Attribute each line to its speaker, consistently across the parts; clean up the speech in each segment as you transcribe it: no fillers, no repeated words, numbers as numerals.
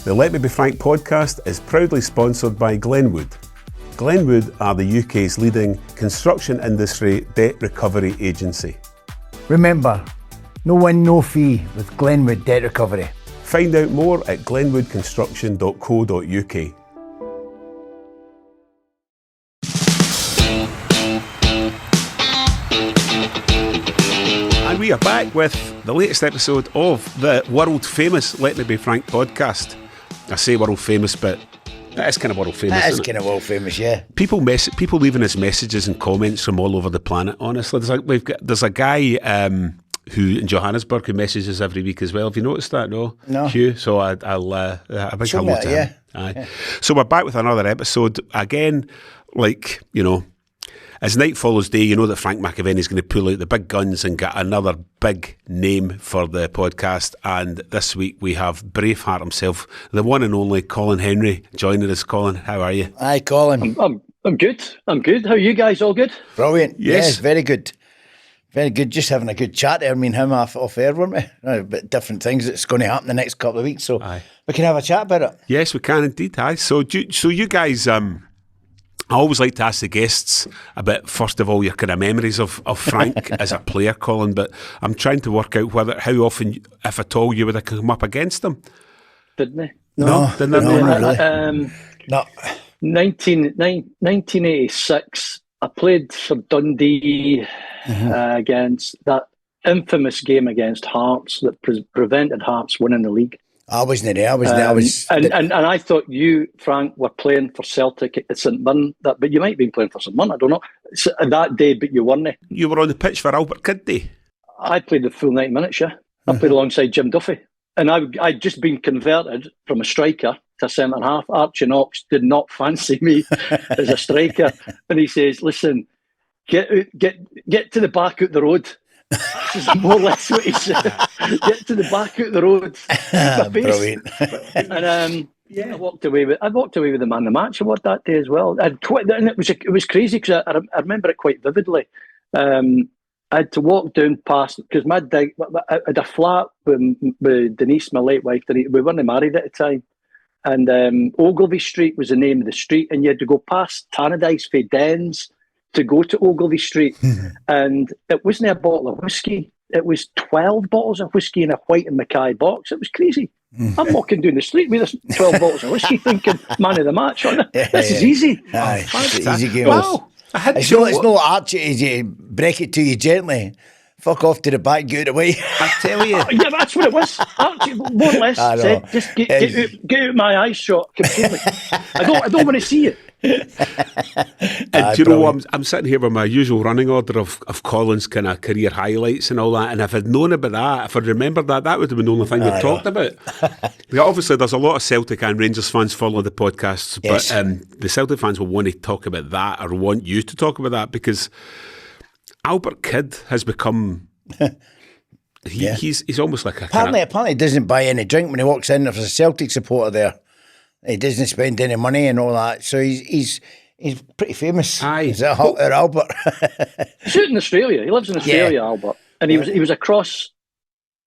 Speaker 1: The Let Me Be Frank podcast is proudly sponsored by Glenwood. Glenwood are the UK's leading construction industry debt recovery agency.
Speaker 2: Remember, no win, no fee with Glenwood Debt Recovery.
Speaker 1: Find out more at glenwoodconstruction.co.uk. And we are back with the latest episode of the world famous Let Me Be Frank podcast. I say world famous, but that is kind of world famous.
Speaker 2: That is kind of world famous, yeah.
Speaker 1: People leaving us messages and comments from all over the planet. Honestly, there's a guy who in Johannesburg who messages every week as well. Have you noticed that? No. Hugh. So I'll a big hello to him. Aye. Yeah. So we're back with another episode again. Like, you know, as night follows day, you know that Frank McAvennie is going to pull out the big guns and get another big name for the podcast. And this week we have Braveheart himself, the one and only Colin Hendry, joining us. Colin, how are you?
Speaker 2: Hi, Colin.
Speaker 3: I'm good. I'm good. How are you guys? All good?
Speaker 2: Brilliant. Yes, very good. Very good. Just having a good chat there. I mean, him off air, weren't we? But different things that's going to happen the next couple of weeks. So we can have a chat about it.
Speaker 1: Yes, we can indeed. Aye. So you guys... I always like to ask the guests about, first of all, your kind of memories of Frank as a player, Colin, but I'm trying to work out how often, if at all, you would have come up against him.
Speaker 3: Didn't they?
Speaker 2: No, really. No.
Speaker 3: 1986, I played for Dundee against that infamous game against Hearts that prevented Hearts winning the league.
Speaker 2: I wasn't there.
Speaker 3: And I thought you, Frank, were playing for Celtic at St Mirren, but you might have been playing for St Mirren, I don't know, that day, but you weren't.
Speaker 1: You were on the pitch for Albert Kidd Day?
Speaker 3: I played the full 90 minutes, yeah. I played alongside Jim Duffy. And I'd just been converted from a striker to a centre-half. Archie Knox did not fancy me as a striker. And he says, listen, get to the back out the road. This is more or less what he said. Get to the back out the road.
Speaker 2: Brilliant.
Speaker 3: And I walked away with the man of the match award that day as well. And it was crazy because I remember it quite vividly. I had to walk down past because I had a flat with Denise, my late wife. We weren't married at the time, and Ogilvy Street was the name of the street, and you had to go past Tannadice for Dens to go to Ogilvy Street, and it wasn't a bottle of whiskey. It was 12 bottles of whiskey in a white and Macca box. It was crazy. I'm walking down the street with this 12 bottles of whiskey thinking, man of the match. This is easy.
Speaker 2: Aye, it's an easy game.
Speaker 3: Wow.
Speaker 2: It's no Archie, you break it to you gently. Fuck off to the back, get away.
Speaker 1: I tell you.
Speaker 3: Yeah, that's what it was. Archie, more or less, said, just get out my eyes shot completely. I don't want to see it.
Speaker 1: And do you know what? I'm sitting here with my usual running order of Colin's kind of career highlights and all that. And if I'd known about that, if I'd remembered that would have been the only thing we talked about. Obviously, there's a lot of Celtic and Rangers fans follow the podcasts, but the Celtic fans will want to talk about that or want you to talk about that because Albert Kidd has become. He's almost like a.
Speaker 2: Apparently, he doesn't buy any drink when he walks in. If there's a Celtic supporter there, he doesn't spend any money and all that. So he's pretty famous.
Speaker 1: Aye,
Speaker 2: is that Albert?
Speaker 3: He's out in Australia. He lives in Australia, Albert, and he was across,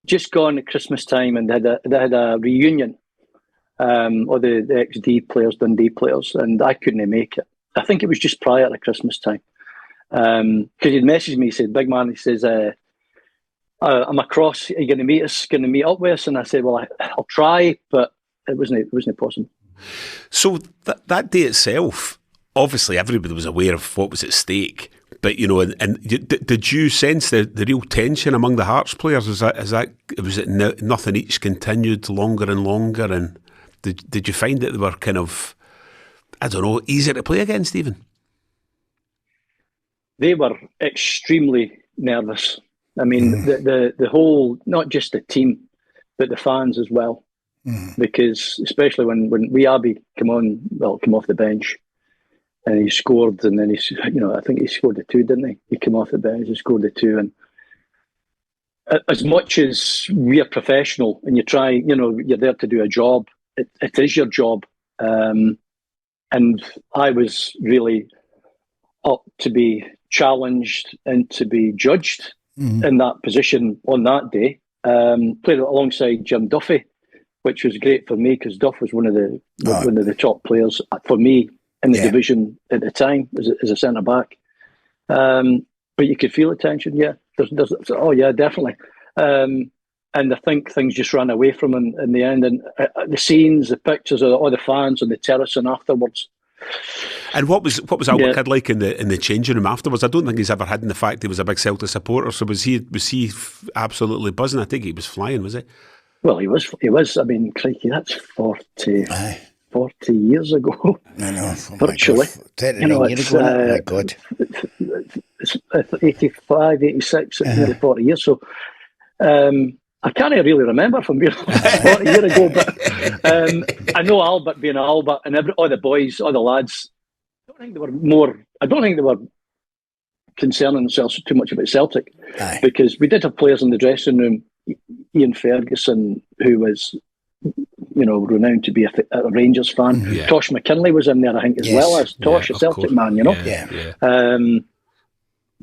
Speaker 3: just gone at Christmas time, and they had a reunion. Of the XD players, Dundee players, and I couldn't make it. I think it was just prior to Christmas time. Because he'd messaged me, he said, big man, he says, I'm across, are you going to meet us, going to meet up with us? And I said, well, I'll try, but it wasn't possible.
Speaker 1: So that day itself, obviously everybody was aware of what was at stake, but, you know, and did you sense the real tension among the Hearts players? Was it nothing each continued longer and longer, and did you find that they were kind of, I don't know, easier to play against even?
Speaker 3: They were extremely nervous. I mean, the whole, not just the team, but the fans as well. Because especially when Abbey come off the bench, and he scored, and then I think he scored the two, didn't he? He came off the bench and scored the two, and as much as we are professional, and you try, you're there to do a job. It is your job, and I was really up to be challenged and to be judged in that position on that day. Played alongside Jim Duffy, which was great for me because Duff was one of the top players for me in the division at the time as a centre back. But you could feel the tension. Yeah, definitely. And I think things just ran away from him in the end. And the scenes, the pictures of all the fans on the terrace and afterwards.
Speaker 1: And what was Albert Kidd like in the changing room afterwards? I don't think he's ever hidden the fact he was a big Celtic supporter. So was he absolutely buzzing? I think he was flying, was he?
Speaker 3: Well, he was. I mean, crikey, that's 40 years ago.
Speaker 2: I know.
Speaker 3: Virtually.
Speaker 2: 39 years ago. Oh my God.
Speaker 3: It's 85, 86, nearly 40 years. So I can't really remember from being 40 years ago, but I know Albert being Albert and all the boys, all the lads, I don't think they were concerning themselves too much about Celtic.
Speaker 2: Aye.
Speaker 3: Because we did have players in the dressing room. Ian Ferguson, who was, renowned to be a Rangers fan.
Speaker 1: Yeah.
Speaker 3: Tosh McKinley was in there, I think, as well as Tosh, a Celtic man,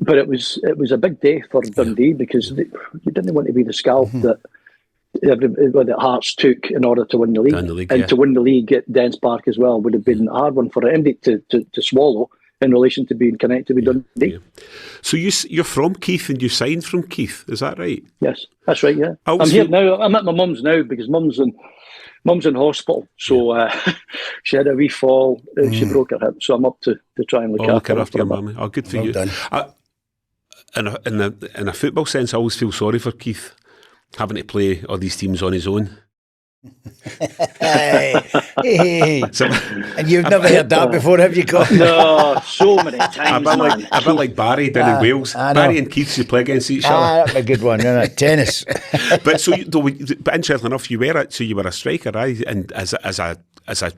Speaker 3: But it was a big day for Dundee because you didn't want to be the scalp that Hearts took in order to win the league. To win the league at Dens Park as well would have been a hard one for MD to swallow in relation to being connected with Dundee.
Speaker 1: Yeah. So you're from Keith and you signed from Keith, is that right?
Speaker 3: Yes, that's right, yeah. I'm here now. I'm at my mum's now because mum's in hospital. So she had a wee fall. She broke her hip. So I'm up to try and look after
Speaker 1: your mummy. Oh, good for you.
Speaker 2: Done.
Speaker 1: In a football sense, I always feel sorry for Keith having to play all these teams on his own.
Speaker 2: Hey. And you've never heard that before, have you, Colin?
Speaker 3: No, so many times.
Speaker 1: A bit like Barry down in Wales. Barry and Keith used to play against each other.
Speaker 2: That's a good one, isn't it? Tennis.
Speaker 1: But interestingly enough, you were a striker, right? And as a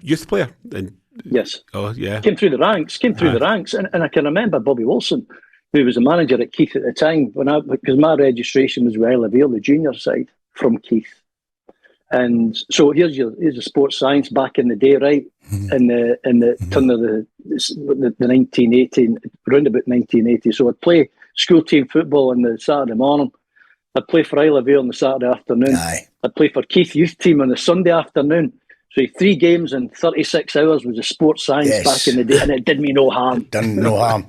Speaker 1: youth player. And
Speaker 3: yes.
Speaker 1: Oh yeah.
Speaker 3: Came through the ranks, and I can remember Bobby Wilson, who was the manager at Keith at the time, because my registration was with Isla Vale, the junior side from Keith. And so here's your sports science back in the day, right? In the turn of the 1980, around about 1980. So I'd play school team football on the Saturday morning. I'd play for Isla Vale on the Saturday afternoon.
Speaker 2: Aye.
Speaker 3: I'd play for Keith youth team on the Sunday afternoon. So 3 games in 36 hours was a sports science back in the day, and it did me no harm.
Speaker 2: Done no harm.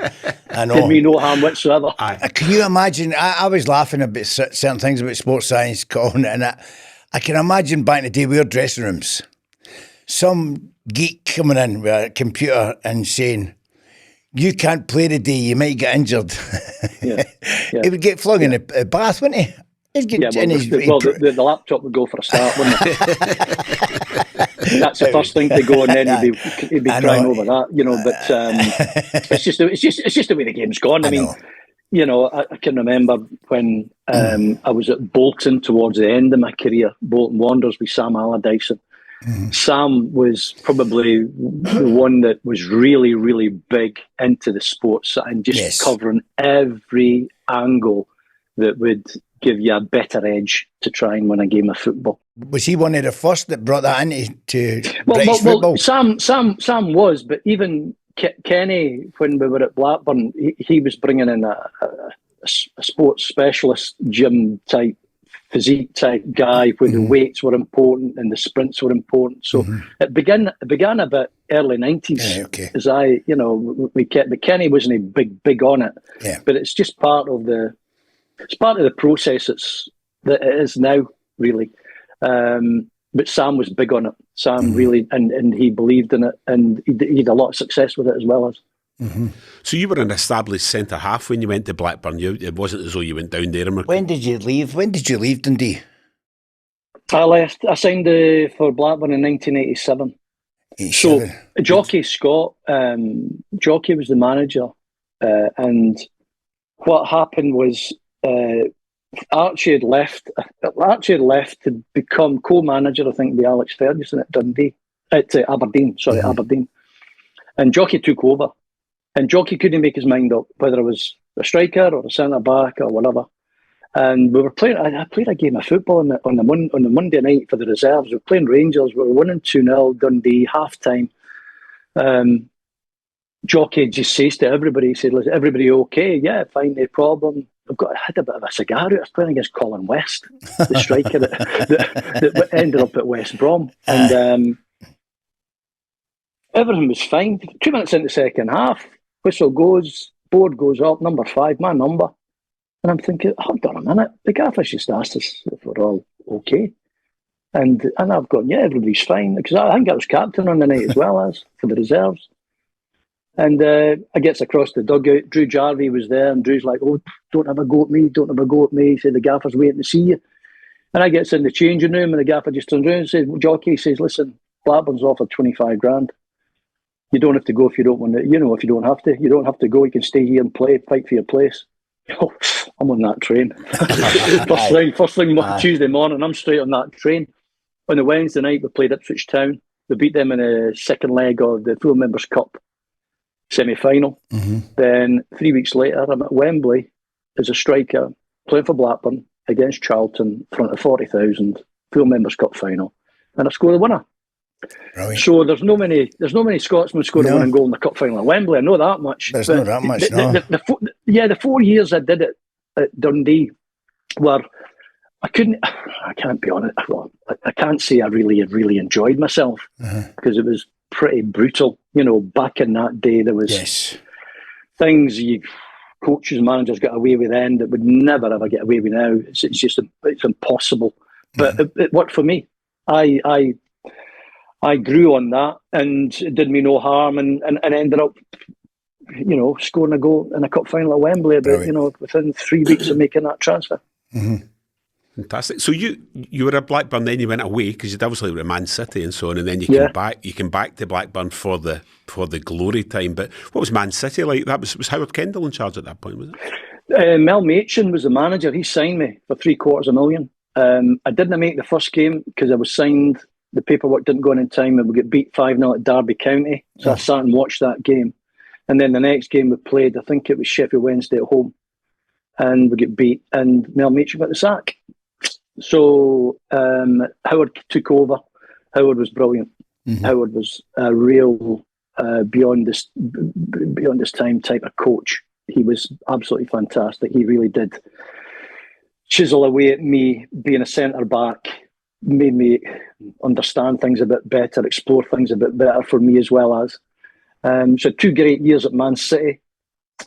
Speaker 2: I know.
Speaker 3: Did me no harm whatsoever.
Speaker 2: Can you imagine? I was laughing about certain things about sports science, Colin, and I can imagine back in the day we were dressing rooms. Some geek coming in with a computer and saying, "You can't play today, you might get injured."
Speaker 3: Yeah.
Speaker 2: He would get flung in a bath, wouldn't he?
Speaker 3: The laptop would go for a start, wouldn't it? That's the first thing to go, and then he'd be crying over that, But it's just the way the game's gone. I mean, I can remember when I was at Bolton towards the end of my career, Bolton Wanderers with Sam Allardyce. Sam was probably the one that was really, really big into the sports and just covering every angle that would give you a better edge to try and win a game of football.
Speaker 2: Was he one of the first that brought that into
Speaker 3: British
Speaker 2: football?
Speaker 3: Sam was, but even Kenny, when we were at Blackburn, he was bringing in a sports specialist, gym type, physique type guy where the weights were important and the sprints were important. So it began a bit early 90s. As but Kenny wasn't big on it.
Speaker 2: Yeah.
Speaker 3: But it's just part of the process that it is now, really. But Sam was big on it. Sam really, and he believed in it, and he had a lot of success with it as well as.
Speaker 1: So you were an established centre half when you went to Blackburn. It wasn't as though you went down there.
Speaker 2: When did you leave? When did you leave Dundee?
Speaker 3: I left. I signed for Blackburn in 1987. So Jockey Scott, Jockey was the manager, and what happened was Archie had left. Archie had left to become co-manager, I think, with Alex Ferguson at Aberdeen. Aberdeen. And Jockey took over. And Jockey couldn't make his mind up whether I was a striker or a centre back or whatever. And we were playing. I played a game of football on the Monday night for the reserves. We were playing Rangers. We were winning 2-0 Dundee half time. Jockey just says to everybody, he said, "Listen, everybody okay? Yeah, fine, no problem." I had a bit of a cigar out. I was playing against Colin West, the striker that ended up at West Brom. And everything was fine. 2 minutes into the second half, whistle goes, board goes up, number 5, my number. And I'm thinking, hold on a minute, the gaffer just asked us if we're all okay. And I've gone, yeah, everybody's fine. Because I think I was captain on the night as well as for the reserves. And I gets across the dugout. Drew Jarvie was there, and Drew's like, oh, don't have a go at me, don't have a go at me. He said, the gaffer's waiting to see you. And I gets in the changing room, and the gaffer just turns around and says, well, Jockey says, listen, Blackburn's offered 25 grand. You don't have to go if you don't want to, if you don't have to. You don't have to go, you can stay here and play, fight for your place. Oh, I'm on that train. first thing Tuesday morning, I'm straight on that train. On the Wednesday night, we played Ipswich Town. We beat them in a second leg of the Full Members' Cup semi-final. Then 3 weeks later, I'm at Wembley as a striker, playing for Blackburn against Charlton in front of 40,000, Full Members' Cup final, and I score the winner. Brilliant. So there's no many Scotsmen scored a winning goal in the cup final at Wembley. I know that much.
Speaker 2: There's not that much.
Speaker 3: The 4 years I did it at Dundee were I can't be honest. Well, I can't say I really enjoyed myself because it was pretty brutal. Back in that day, there was things coaches and managers got away with then that would never ever get away with now. It's impossible. But it worked for me. I grew on that, and it did me no harm, and ended up, scoring a goal in a cup final at Wembley about, within 3 weeks of making that transfer.
Speaker 1: Fantastic. So you were at Blackburn, then you went away because you'd obviously were at Man City and so on, and then you came back. You came back to Blackburn for the glory time. But what was Man City like? That was Howard Kendall in charge at that point, was it?
Speaker 3: Mel Machin was the manager. He signed me for $750,000. I didn't make the first game because I was signed. The paperwork didn't go in time, and we get beat 5-0 at Derby County. So I sat and watched that game. And then the next game we played, I think it was Sheffield Wednesday at home, and we get beat, and Mel Machin got the sack. So Howard took over. Howard was brilliant. Howard was a real beyond this time type of coach. He was absolutely fantastic. He really did chisel away at me being a centre back, made me understand things a bit better, explore things a bit better for me as well as. So 2 great years at Man City.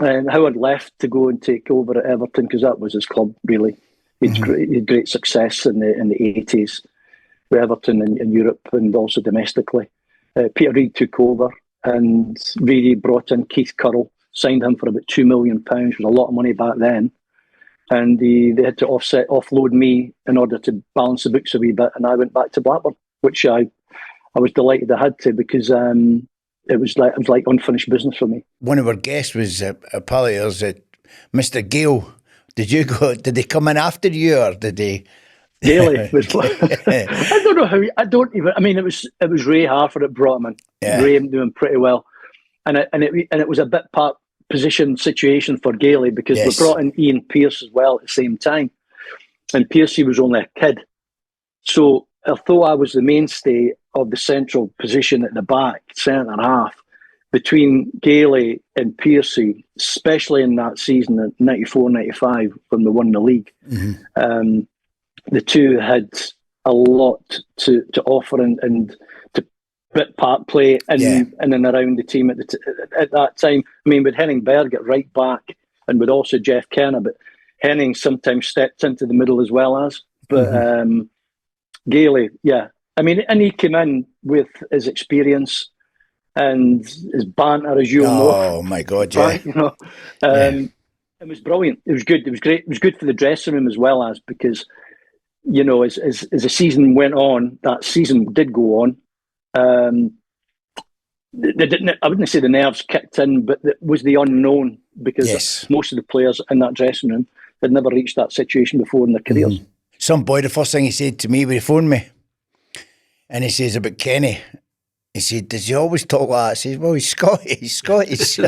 Speaker 3: And Howard left to go and take over at Everton because that was his club, really. He had great success in the 80s with Everton in Europe and also domestically. Peter Reid took over, and Reid brought in Keith Currell, signed him for about £2 million, which was a lot of money back then. And they had to offload me in order to balance the books a wee bit, and I went back to Blackburn, which I was delighted I had to because it was like unfinished business for me.
Speaker 2: One of our guests was a pal of yours, Mr. Gale. Did you go? Did they come in after you, or did they?
Speaker 3: Daly was. I don't know how. I don't even. I mean, it was Ray Harford that brought him in. Yeah. Ray doing pretty well, and it was a bit part position situation for Gailey because we brought in Ian Pearce as well at the same time, and Pearcey was only a kid, so although I was the mainstay of the central position at the back, centre half, between Gailey and Pearcey, especially in that season of 94-95 when we won the league, the two had a lot to offer and to bit part play in and around the team at that time. I mean, with Henning Berg at right back and with also Jeff Kerner, but Henning sometimes stepped into the middle as well as. But Gailey, I mean, and he came in with his experience and his banter, as you know.
Speaker 2: Oh my God, yeah.
Speaker 3: It was brilliant. It was good. It was great. It was good for the dressing room as well as because, as the season went on, that season did go on. They didn't. I wouldn't say the nerves kicked in, but it was the unknown because most of the players in that dressing room had never reached that situation before in their careers.
Speaker 2: Some boy, the first thing he said to me when he phoned me, and he says about Kenny, he said, "Does he always talk like that?" I says, "Well, he's Scottish. He's Scottish."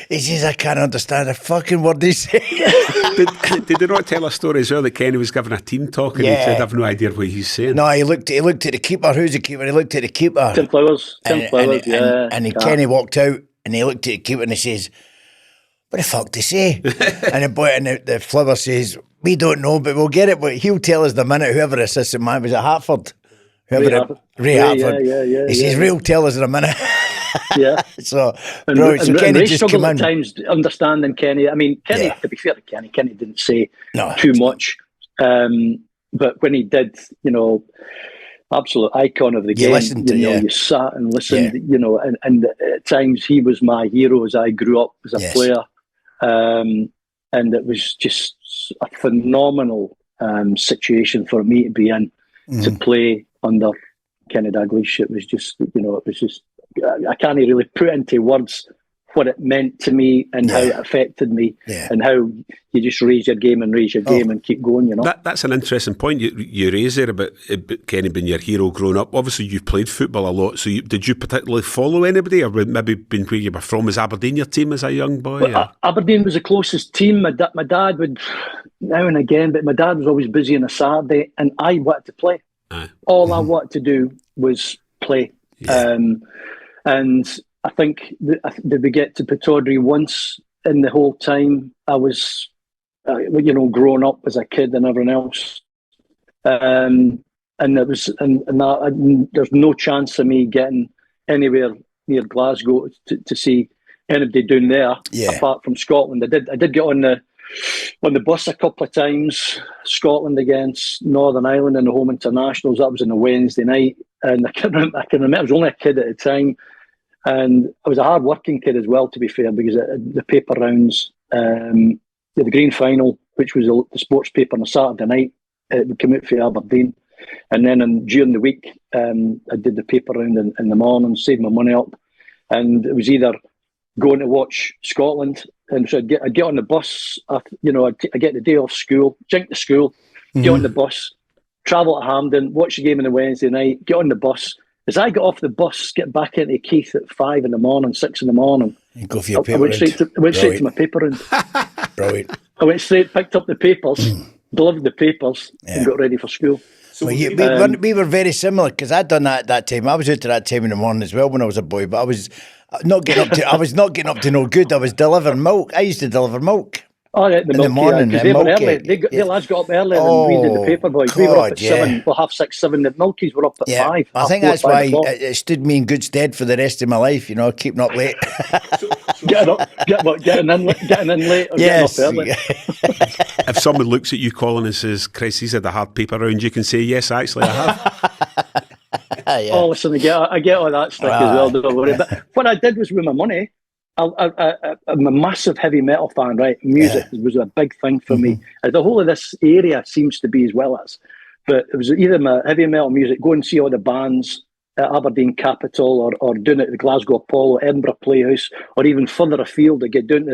Speaker 2: He says, "I can't understand a fucking word he said."
Speaker 1: Did they not tell a story as well that Kenny was giving a team talk and he said, "I have no idea what he's saying"?
Speaker 2: No, he looked at the keeper. Who's the keeper? He looked at the keeper.
Speaker 3: Tim Flowers.
Speaker 2: And Kenny walked out and he looked at the keeper and he says, what the fuck to say? And the boy, and the flubber says, we don't know, but we'll get it. But he'll tell us the minute, whoever the assistant man was at Hartford. Ray Hartford. He says, Ray will tell us in a minute.
Speaker 3: Yeah.
Speaker 2: So,
Speaker 3: and
Speaker 2: Kenny
Speaker 3: Ray
Speaker 2: just
Speaker 3: struggled
Speaker 2: came
Speaker 3: at
Speaker 2: in.
Speaker 3: times understanding Kenny. I mean, Kenny, to be fair to Kenny didn't say too much. But when he did, absolute icon of the game. You sat and listened, and at times he was my hero as I grew up as a player. And it was just a phenomenal situation for me to be in, to play under Kenny Dalglish. It was just, I can't really put into words what it meant to me and how it affected me, and how you just raise your game and keep going,
Speaker 1: That's an interesting point you raise there about Kenny being your hero growing up. Obviously, you've played football a lot, so did you particularly follow anybody, or maybe been where you were from? Was Aberdeen your team as a young boy?
Speaker 3: Well, Aberdeen was the closest team. My dad would, now and again, but my dad was always busy on a Saturday, and I wanted to play. All I wanted to do was play. And I think, did we get to Pittodrie once in the whole time I was, growing up as a kid and everyone else. And it was, there's no chance of me getting anywhere near Glasgow to see anybody down there apart from Scotland. I did get on the bus a couple of times, Scotland against Northern Ireland in the home internationals. That was on a Wednesday night, and I can remember I was only a kid at the time. And I was a hard-working kid as well, to be fair, because the paper rounds, the Green Final, which was the sports paper on a Saturday night, it would come out for Aberdeen. And then during the week, I did the paper round in the morning, saved my money up. And it was either going to watch Scotland, and so I'd get on the bus, I'd get the day off school, jink to school, get on the bus, travel to Hampden, watch the game on the Wednesday night, get on the bus. As I got off the bus, get back into Keith at 5 in the morning, 6 in the morning.
Speaker 2: You go for your paper
Speaker 3: I went straight to my paper round.
Speaker 2: Brilliant.
Speaker 3: I went straight, picked up the papers, delivered the papers, and got ready for school.
Speaker 2: So we were very similar, because I'd done that at that time. I was out at that time in the morning as well when I was a boy, but I was not getting up to no good. I was delivering milk. I used to deliver milk.
Speaker 3: Oh, yeah, in the morning, because they were early. The lads got up earlier than we did, the paper boys. We were up at 7, well, 6:30, 7. The Milkies were up at 5.
Speaker 2: I think that's why it stood me in good stead for the rest of my life, keeping up late.
Speaker 3: Getting in late or getting up early.
Speaker 1: If someone looks at you, Colin, and says, Chris, he's had a hard paper round, you can say, yes, actually, I have.
Speaker 3: Oh, listen, I get all that stuff as well, don't worry. But what I did was with my money, I'm a massive heavy metal fan, right? Music was a big thing for me. The whole of this area seems to be as well as. But it was either my heavy metal music, go and see all the bands at Aberdeen Capitol or doing it at the Glasgow Apollo, Edinburgh Playhouse, or even further afield, to get down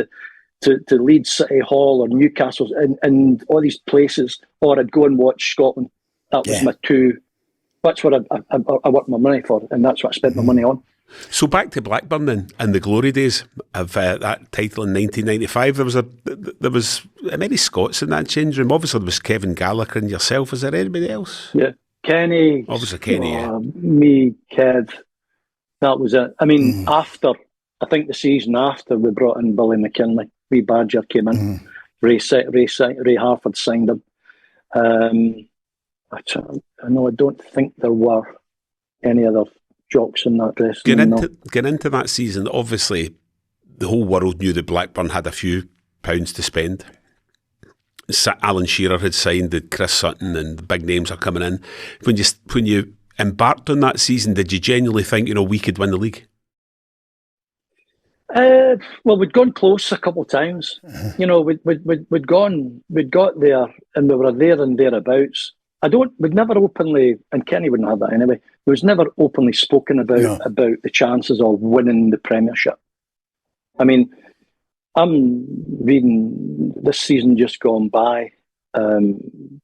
Speaker 3: to Leeds City Hall or Newcastle and all these places, or I'd go and watch Scotland. That was my two. That's what I worked my money for, and that's what I spent my money on.
Speaker 1: So back to Blackburn then, and the glory days of that title in 1995. There was many Scots in that change room. Obviously there was Kevin Gallagher and yourself. Was there anybody else?
Speaker 3: Yeah, Kenny.
Speaker 1: Obviously Kenny.
Speaker 3: Me, Kev. That was it. I mean, after, I think the season after, we brought in Billy McKinley. Wee Badger came in. Ray Hartford signed him. I don't think there were any other jocks in that dressing room.
Speaker 1: Getting into that season, obviously the whole world knew that Blackburn had a few pounds to spend. Alan Shearer had signed, the Chris Sutton, and the big names are coming in. When you embarked on that season, did you genuinely think we could win the league?
Speaker 3: Well, we'd gone close a couple of times. We'd got there, and we were there and thereabouts. We'd never openly, and Kenny wouldn't have that anyway, it was never openly spoken about the chances of winning the Premiership. I mean, I'm reading this season just gone by,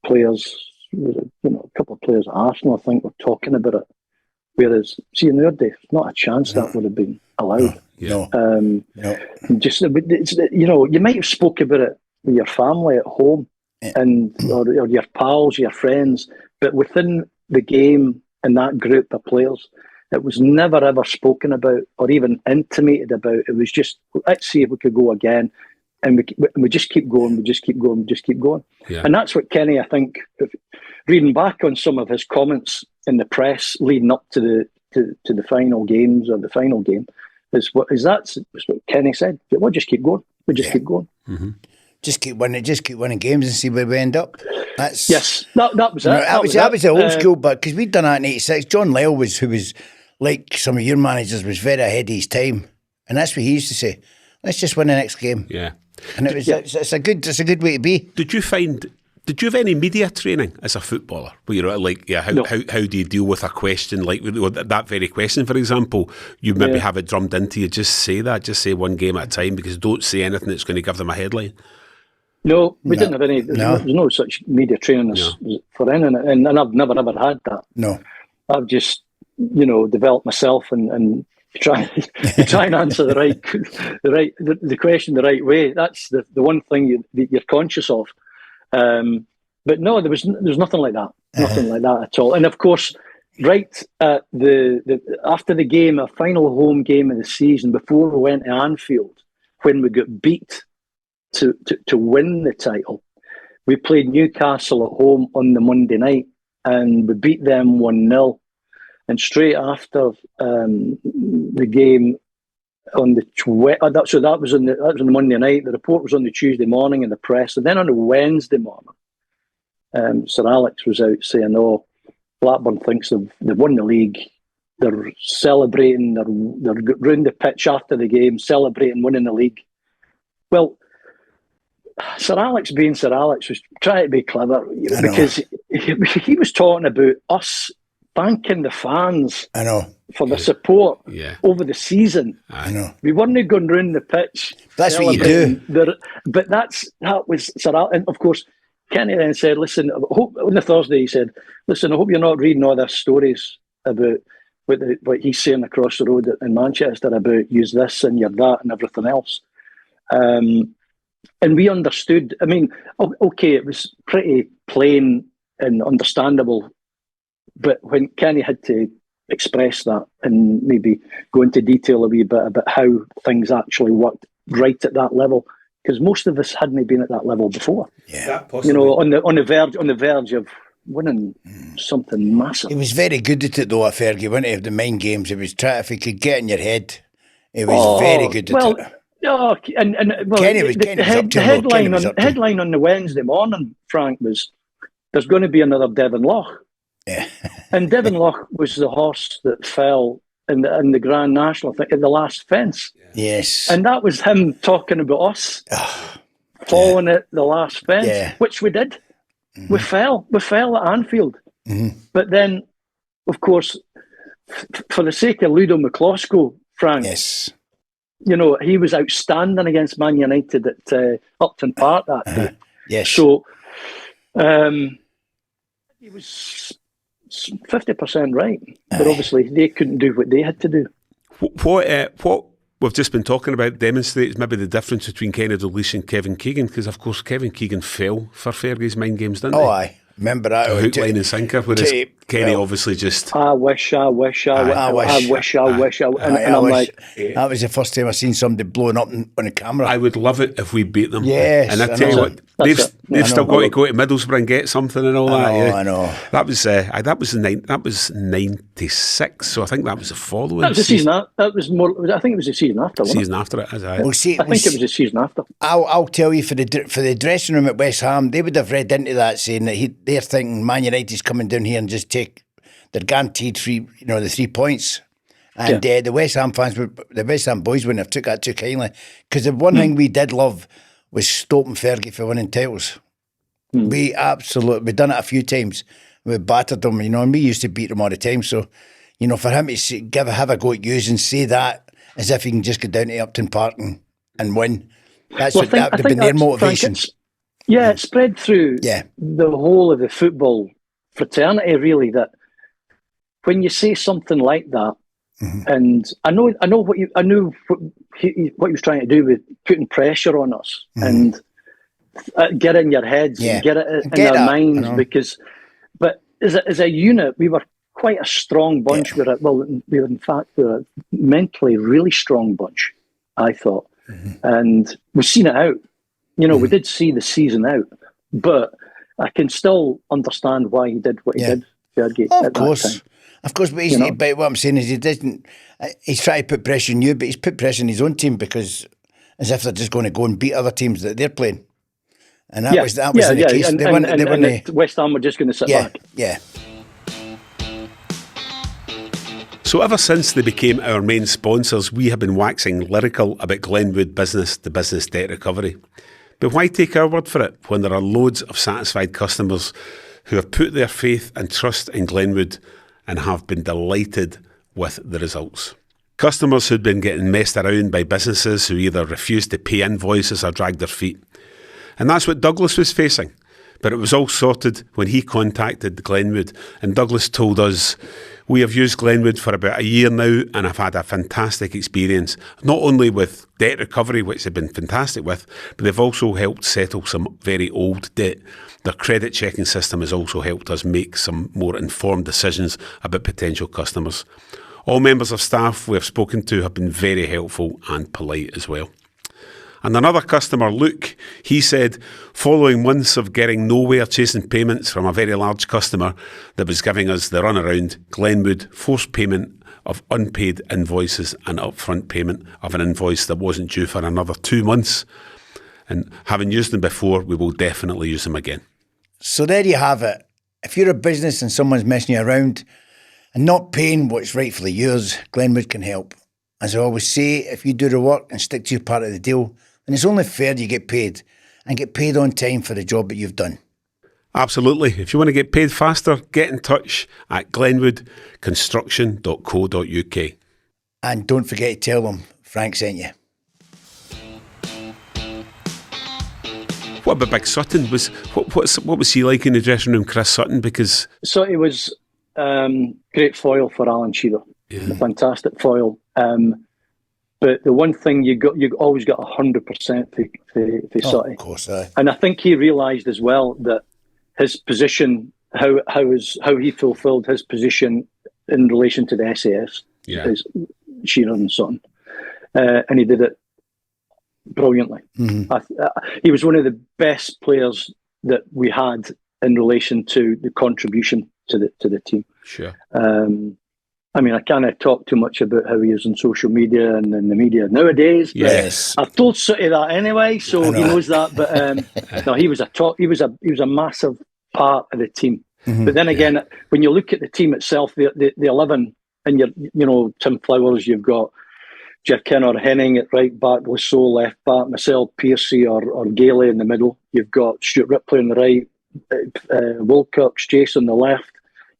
Speaker 3: players, a couple of players at Arsenal, I think, were talking about it. Whereas, see, in their day, not a chance that would have been allowed. Just, you might have spoke about it with your family at home, and or your pals, your friends, but within the game and that group of players, it was never ever spoken about or even intimated about. It was just, let's see if we could go again. and we just keep going, we just keep going, we just keep going.
Speaker 1: Yeah.
Speaker 3: And that's what Kenny, I think, reading back on some of his comments in the press leading up to the final games or the final game, is what Kenny said. We'll just keep going. We just keep going.
Speaker 2: Mm-hmm. Just keep winning games and see where we end up.
Speaker 3: Yes, that was it.
Speaker 2: That was the old school, but because we'd done that in '86. John Lyall who was like some of your managers, was very ahead of his time, and that's what he used to say. Let's just win the next game.
Speaker 1: Yeah,
Speaker 2: and it's a good way to be.
Speaker 1: Did you have any media training as a footballer? Where how do you deal with a question like that very question, for example? You maybe have it drummed into you. Just say one game at a time, because don't say anything that's going to give them a headline.
Speaker 3: No, we didn't have any. There's no such media training for anything, and I've never ever had that.
Speaker 2: No,
Speaker 3: I've just developed myself and try and answer the question the right way. That's the one thing you're conscious of. But no, there's nothing like that. Nothing like that at all. And of course, right at after the game, a final home game of the season, before we went to Anfield, when we got beat to win the title, we played Newcastle at home on the Monday night, and we beat them 1-0. And straight after the game on the that was on the Monday night. The report was on the Tuesday morning in the press, and then on the Wednesday morning, Sir Alex was out saying, "Oh, Blackburn thinks they've won the league. They're celebrating. They're round the pitch after the game, celebrating winning the league." Well, Sir Alex, being Sir Alex, was trying to be clever, because he was talking about us thanking the fans for the support over the season.
Speaker 2: I know.
Speaker 3: We weren't going round the pitch.
Speaker 2: That's what you do.
Speaker 3: But that was Sir Alex. And of course, Kenny then said, "Listen, on the Thursday, he said, listen, I hope you're not reading all their stories about what he's saying across the road in Manchester about use this and you're that and everything else." And we understood. I mean, okay, it was pretty plain and understandable. But when Kenny had to express that and maybe go into detail a wee bit about how things actually worked right at that level, because most of us hadn't been at that level before.
Speaker 2: Yeah,
Speaker 3: on the verge of winning something massive.
Speaker 2: He was very good at it though, at Fergie, wasn't he? Of the mind games, it was if he could get in your head, he was very good at it.
Speaker 3: No,
Speaker 2: Kenny was
Speaker 3: the headline on the Wednesday morning, Frank, was there's going to be another Devon Loch.
Speaker 2: Yeah.
Speaker 3: And Devon Loch was the horse that fell in the Grand National thing, in the last fence.
Speaker 2: Yes.
Speaker 3: And that was him talking about us falling at the last fence, which we did. Mm-hmm. We fell at Anfield. Mm-hmm. But then, of course, for the sake of Ludo McCloskey, Frank, he was outstanding against Man United at Upton Park that day.
Speaker 2: Yes.
Speaker 3: So he was 50% right, but obviously they couldn't do what they had to do.
Speaker 1: What we've just been talking about demonstrates maybe the difference between Kenny Dalglish and Kevin Keegan, because of course Kevin Keegan fell for Fergie's mind games, didn't he?
Speaker 2: Oh, aye. Remember that?
Speaker 1: Hook, line and sinker, whereas Kenny obviously just...
Speaker 3: I wish. And I'm like...
Speaker 2: That was the first time I seen somebody blowing up on the camera.
Speaker 1: I would love it if we beat them.
Speaker 2: Yes.
Speaker 1: And I tell you what, they've still got to go to Middlesbrough and get something and all that.
Speaker 2: I know.
Speaker 1: That was 96, so I think that was the following
Speaker 3: That was the season. That was more... I think it was the season after, wasn't it?
Speaker 1: Season after it, is it?
Speaker 2: Well, see,
Speaker 3: I think it was the season after.
Speaker 2: I'll tell you, for the dressing room at West Ham, they would have read into that saying that they're thinking Man United's coming down here and just take... They're guaranteed the 3 points. And the West Ham fans, the West Ham boys wouldn't have took that too kindly. Because the one thing we did love was stopping Fergie for winning titles. We've done it a few times. We battered them, and we used to beat them all the time. So, for him to have a go at you and say that as if he can just go down to Upton Park and win, that would have been their motivation.
Speaker 3: Frank, it spread through the whole of the football fraternity, really, that when you say something like that, and I know what he was trying to do with putting pressure on us and get it in your heads and get it in our minds, but as a unit, we were quite a strong bunch. We were in fact a mentally really strong bunch, I thought, and we've seen it out. we did see the season out, but I can still understand why he did what he did, Fergie, at that time.
Speaker 2: Of course, but, but what I'm saying is he's trying to put pressure on you, but he's put pressure on his own team because as if they're just going to go and beat other teams that they're playing. And that was the case.
Speaker 3: And West Ham were just going to sit back.
Speaker 2: Yeah.
Speaker 1: So ever since they became our main sponsors, we have been waxing lyrical about Glenwood business-to-business debt recovery. But why take our word for it when there are loads of satisfied customers who have put their faith and trust in Glenwood and have been delighted with the results? Customers who'd been getting messed around by businesses who either refused to pay invoices or dragged their feet. And that's what Douglas was facing. But it was all sorted when he contacted Glenwood, and Douglas told us, "We have used Glenwood for about a year now and I've had a fantastic experience, not only with debt recovery, which they've been fantastic with, but they've also helped settle some very old debt. Their credit checking system has also helped us make some more informed decisions about potential customers. All members of staff we have spoken to have been very helpful and polite as well." And another customer, Luke, he said, following months of getting nowhere chasing payments from a very large customer that was giving us the runaround, Glenwood forced payment of unpaid invoices and upfront payment of an invoice that wasn't due for another 2 months. And having used them before, we will definitely use them again.
Speaker 2: So there you have it. If you're a business and someone's messing you around and not paying what's rightfully yours, Glenwood can help. As I always say, if you do the work and stick to your part of the deal, then it's only fair you get paid and get paid on time for the job that you've done.
Speaker 1: Absolutely. If you want to get paid faster, get in touch at glenwoodconstruction.co.uk.
Speaker 2: And don't forget to tell them Frank sent you.
Speaker 1: What about Big Sutton? What was he like in the dressing room, Chris Sutton? Because
Speaker 3: so he was great foil for Alan Shearer, a fantastic foil. But the one thing you always got 100% for Sutton.
Speaker 2: Of course,
Speaker 3: and I think he realised as well that his position, how he fulfilled his position in relation to the SAS, is Shearer and Sutton, and he did it brilliantly. Mm-hmm. He was one of the best players that we had in relation to the contribution to the team.
Speaker 1: Sure.
Speaker 3: I mean, I can't talk too much about how he is on social media and in the media nowadays.
Speaker 1: Yes,
Speaker 3: I've told Sooty that anyway, so he knows that. But no, he was a massive part of the team. Mm-hmm. But then again, when you look at the team itself, the 11, and Tim Flowers, you've got Jeff Kinner, Henning at right back, Lasso left back, Marcel Piercy or Gailey in the middle. You've got Stuart Ripley on the right, Wilcox, Jason on the left.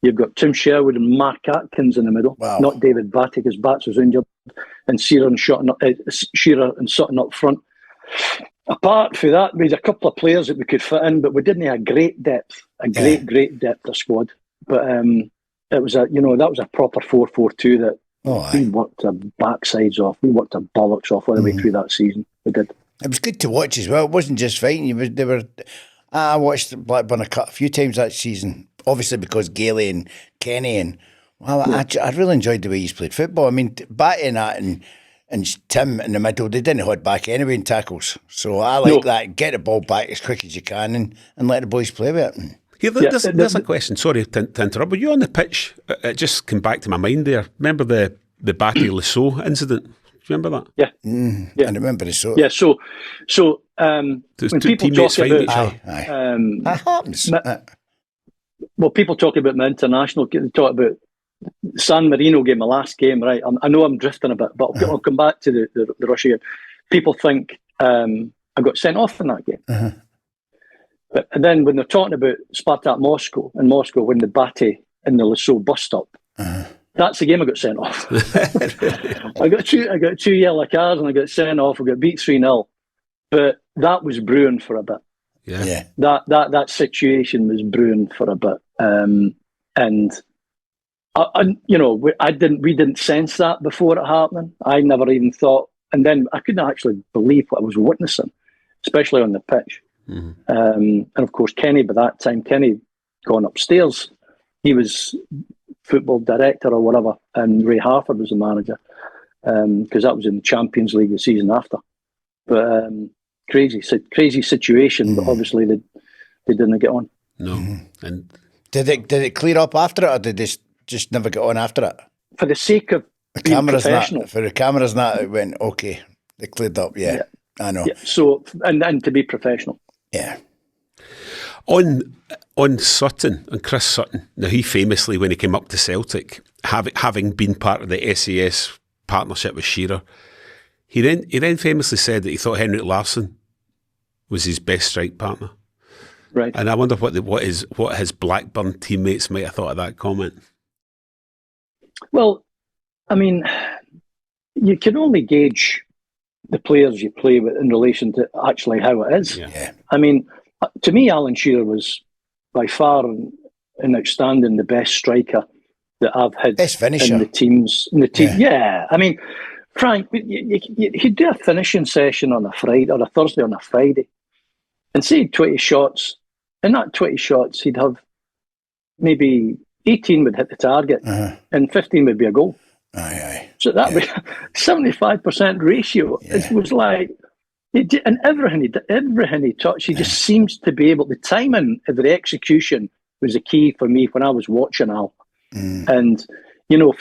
Speaker 3: You've got Tim Sherwood and Mark Atkins in the middle, not David Batty because Bats was injured, and Shearer and Sutton up front. Apart from that, we had a couple of players that we could fit in, but we didn't have great depth, great depth of squad. But it was that was a proper 4-4-2 that we worked our backsides off, we worked our bollocks off all the way through that season. We did.
Speaker 2: It was good to watch as well. It wasn't just fighting. I watched Blackburn a few times that season. Obviously, because Gailey and Kenny I really enjoyed the way he's played football. I mean, Batty and that and Tim in the middle, they didn't hold back anyway in tackles. So I like that. Get the ball back as quick as you can and let the boys play with it.
Speaker 1: Here, there's a question. Sorry to interrupt. Were you on the pitch? It just came back to my mind there. Remember the Batty Lasso incident? Do you remember that?
Speaker 2: Yeah. I remember the show.
Speaker 3: Yeah. So when people talk about
Speaker 2: that happens.
Speaker 3: Well, people talk about my international. They talk about San Marino game, my last game, right? I know I'm drifting a bit, but I'll come back to the Russia game. People think I got sent off in that game. But and then when they're talking about Spartak Moscow, when the Batty and the Lasso bus stop, that's the game I got sent off. I got two yellow cards and I got sent off. I got beat 3-0. But that was brewing for a bit.
Speaker 1: Yeah.
Speaker 3: That situation was brewing for a bit, and we didn't sense that before it happening. I never even thought, and then I couldn't actually believe what I was witnessing, especially on the pitch. And of course, Kenny by that time, gone upstairs. He was football director or whatever, and Ray Harford was the manager because that was in the Champions League the season after. But crazy situation, but obviously they didn't get on.
Speaker 1: No. And
Speaker 2: did it clear up after it, or did they just never get on after it?
Speaker 3: For the sake of
Speaker 2: the
Speaker 3: being
Speaker 2: cameras,
Speaker 3: professional.
Speaker 2: for the cameras, it went okay. They cleared up. Yeah. I know.
Speaker 3: Yeah. So and to be professional.
Speaker 2: Yeah.
Speaker 1: On Sutton, on Chris Sutton. Now, he famously, when he came up to Celtic, having been part of the SAS partnership with Shearer, he then famously said that he thought Henrik Larsson was his best strike partner.
Speaker 3: Right.
Speaker 1: And I wonder what his Blackburn teammates might have thought of that comment.
Speaker 3: Well, I mean, you can only gauge the players you play with in relation to actually how it is.
Speaker 2: Yeah.
Speaker 3: I mean, to me, Alan Shearer was by far an outstanding, the best striker that I've had
Speaker 2: best finisher
Speaker 3: in the teams. Yeah. I mean, Frank, he'd do a finishing session on a Friday or a Thursday on a Friday, and say 20 shots. In that 20 shots, he'd have maybe 18 would hit the target, and 15 would be a goal.
Speaker 2: Aye.
Speaker 3: So that was 75% ratio.
Speaker 2: Yeah.
Speaker 3: It was like, and everything he touched, he just seems to be able. The timing of the execution was the key for me when I was watching Al. And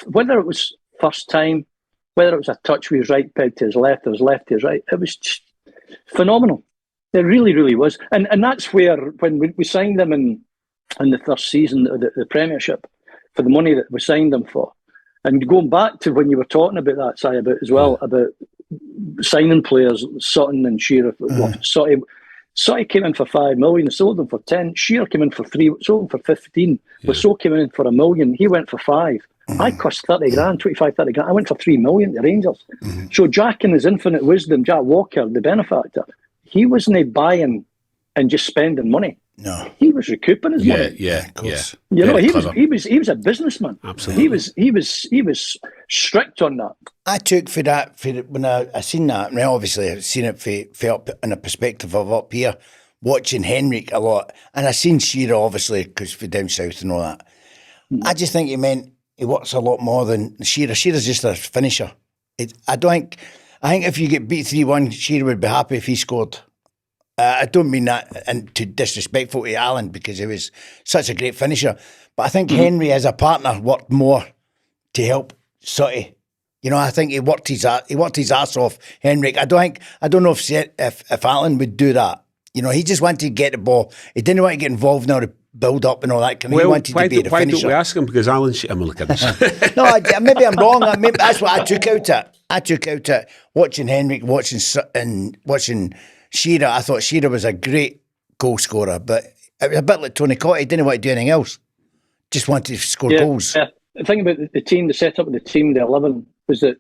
Speaker 3: whether it was first time, whether it was a touch with his right peg to his left or his left to his right, it was just phenomenal. It really, really was. And that's where, when we signed them in the first season of the Premiership, for the money that we signed them for, and going back to when you were talking about that, Si, about signing players, Sutton and Shearer. Sutton came in for 5 million, sold them for 10. Shearer came in for 3, sold them for 15. Lasso came in for 1 million, he went for 5. I cost 30 grand, 25, 30 grand. I went for 3 million to Rangers. So Jack, in his infinite wisdom, Jack Walker, the benefactor, he wasn't buying and just spending money.
Speaker 2: No,
Speaker 3: he was recouping his money.
Speaker 1: Yeah, of course.
Speaker 3: He was a businessman.
Speaker 1: Absolutely,
Speaker 3: he was strict on that.
Speaker 2: I took when I seen that. Well, obviously I've seen it felt in a perspective of up here, watching Henrik a lot, and I seen Shearer obviously because for down south and all that. I just think he meant he works a lot more than Shearer. Shearer's just a finisher. I think if you get beat 3-1, Shearer would be happy if he scored. I don't mean that and too disrespectful to Alan because he was such a great finisher. But I think Henry as a partner worked more to help Sutty. I think he worked his ass off, Henrik. I don't know if Alan would do that. He just wanted to get the ball. He didn't want to get involved in all the build up and all that. He wanted to be the finisher.
Speaker 1: Why don't we ask him? Because Alan, I'm looking at this.
Speaker 2: No, maybe I'm wrong. That's what I took out it. I took out it watching Henrik, watching Shearer. I thought Shearer was a great goal scorer, but it was a bit like Tony Cottee. He didn't want to do anything else. Just wanted to score goals.
Speaker 3: Yeah. The thing about the team, the setup of the team, the 11, was that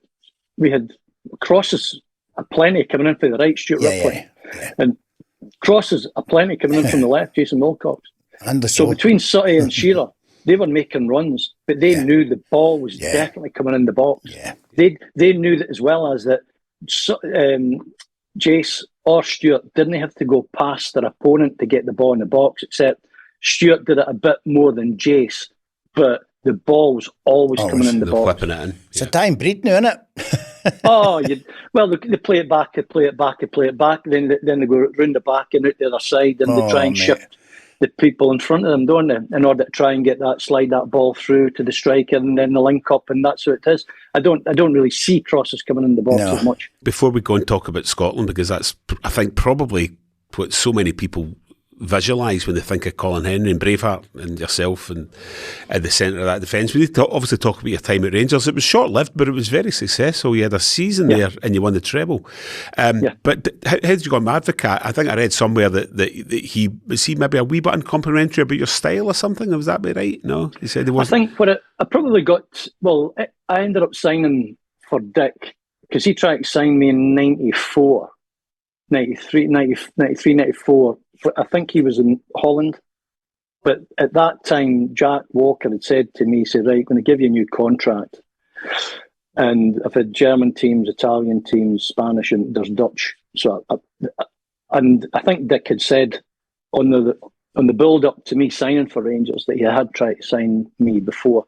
Speaker 3: we had crosses aplenty coming in for the right, Stuart Ripley. Yeah. And crosses aplenty coming in from the left, Jason Wilcox. So between Sutty and Shearer, they were making runs, but they knew the ball was definitely coming in the box.
Speaker 2: Yeah.
Speaker 3: They knew that as well as that Jace or Stuart didn't have to go past their opponent to get the ball in the box, except Stuart did it a bit more than Jace, but the ball was always coming in the box.
Speaker 1: Flipping it in.
Speaker 2: It's a dying breed now, isn't
Speaker 3: it? They play it back, then they go round the back and out the other side, and they try and shift the people in front of them, don't they, in order to try and slide that ball through to the striker, and then the link up, and that's what it is. I don't really see crosses coming in the box as much.
Speaker 1: Before we go and talk about Scotland, because that's, I think, probably what so many people visualise when they think of Colin Hendry and Braveheart and yourself and at the centre of that defence. We need to obviously talk about your time at Rangers. It was short-lived, but it was very successful. You had a season there and you won the treble. But how did you go on Advocate? I think I read somewhere that he maybe a wee bit uncomplimentary about your style or something. Was that right? No? He said he wasn't.
Speaker 3: I think I probably got... Well, I ended up signing for Dick because he tried to sign me in 94, 93, 93, 94. I think he was in Holland. But at that time, Jack Walker had said to me, he said, right, I'm going to give you a new contract. And I've had German teams, Italian teams, Spanish, and there's Dutch. So, and I think Dick had said on the build-up to me signing for Rangers that he had tried to sign me before.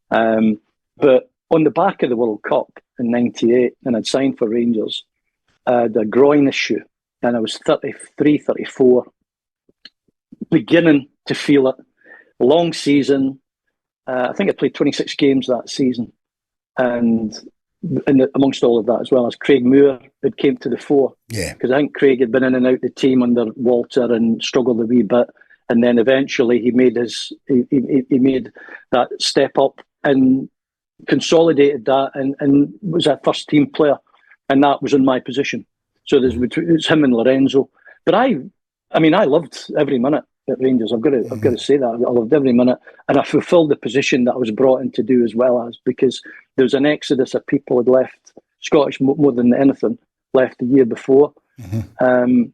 Speaker 3: But on the back of the World Cup in 98, and I'd signed for Rangers, I had a groin issue. and I was 33, 34, beginning to feel it. Long season. I think I played 26 games that season. And amongst all of that, as well as Craig Moore had came to the fore.
Speaker 2: Yeah.
Speaker 3: Because I think Craig had been in and out the team under Walter and struggled a wee bit. And then eventually he made he made that step up and consolidated that and was a first team player. And that was in my position. So it was him and Lorenzo. But I loved every minute at Rangers. I've got to say that. I loved every minute. And I fulfilled the position that I was brought in to do as well, as because there was an exodus of people had left, Scottish more than anything, left the year before. And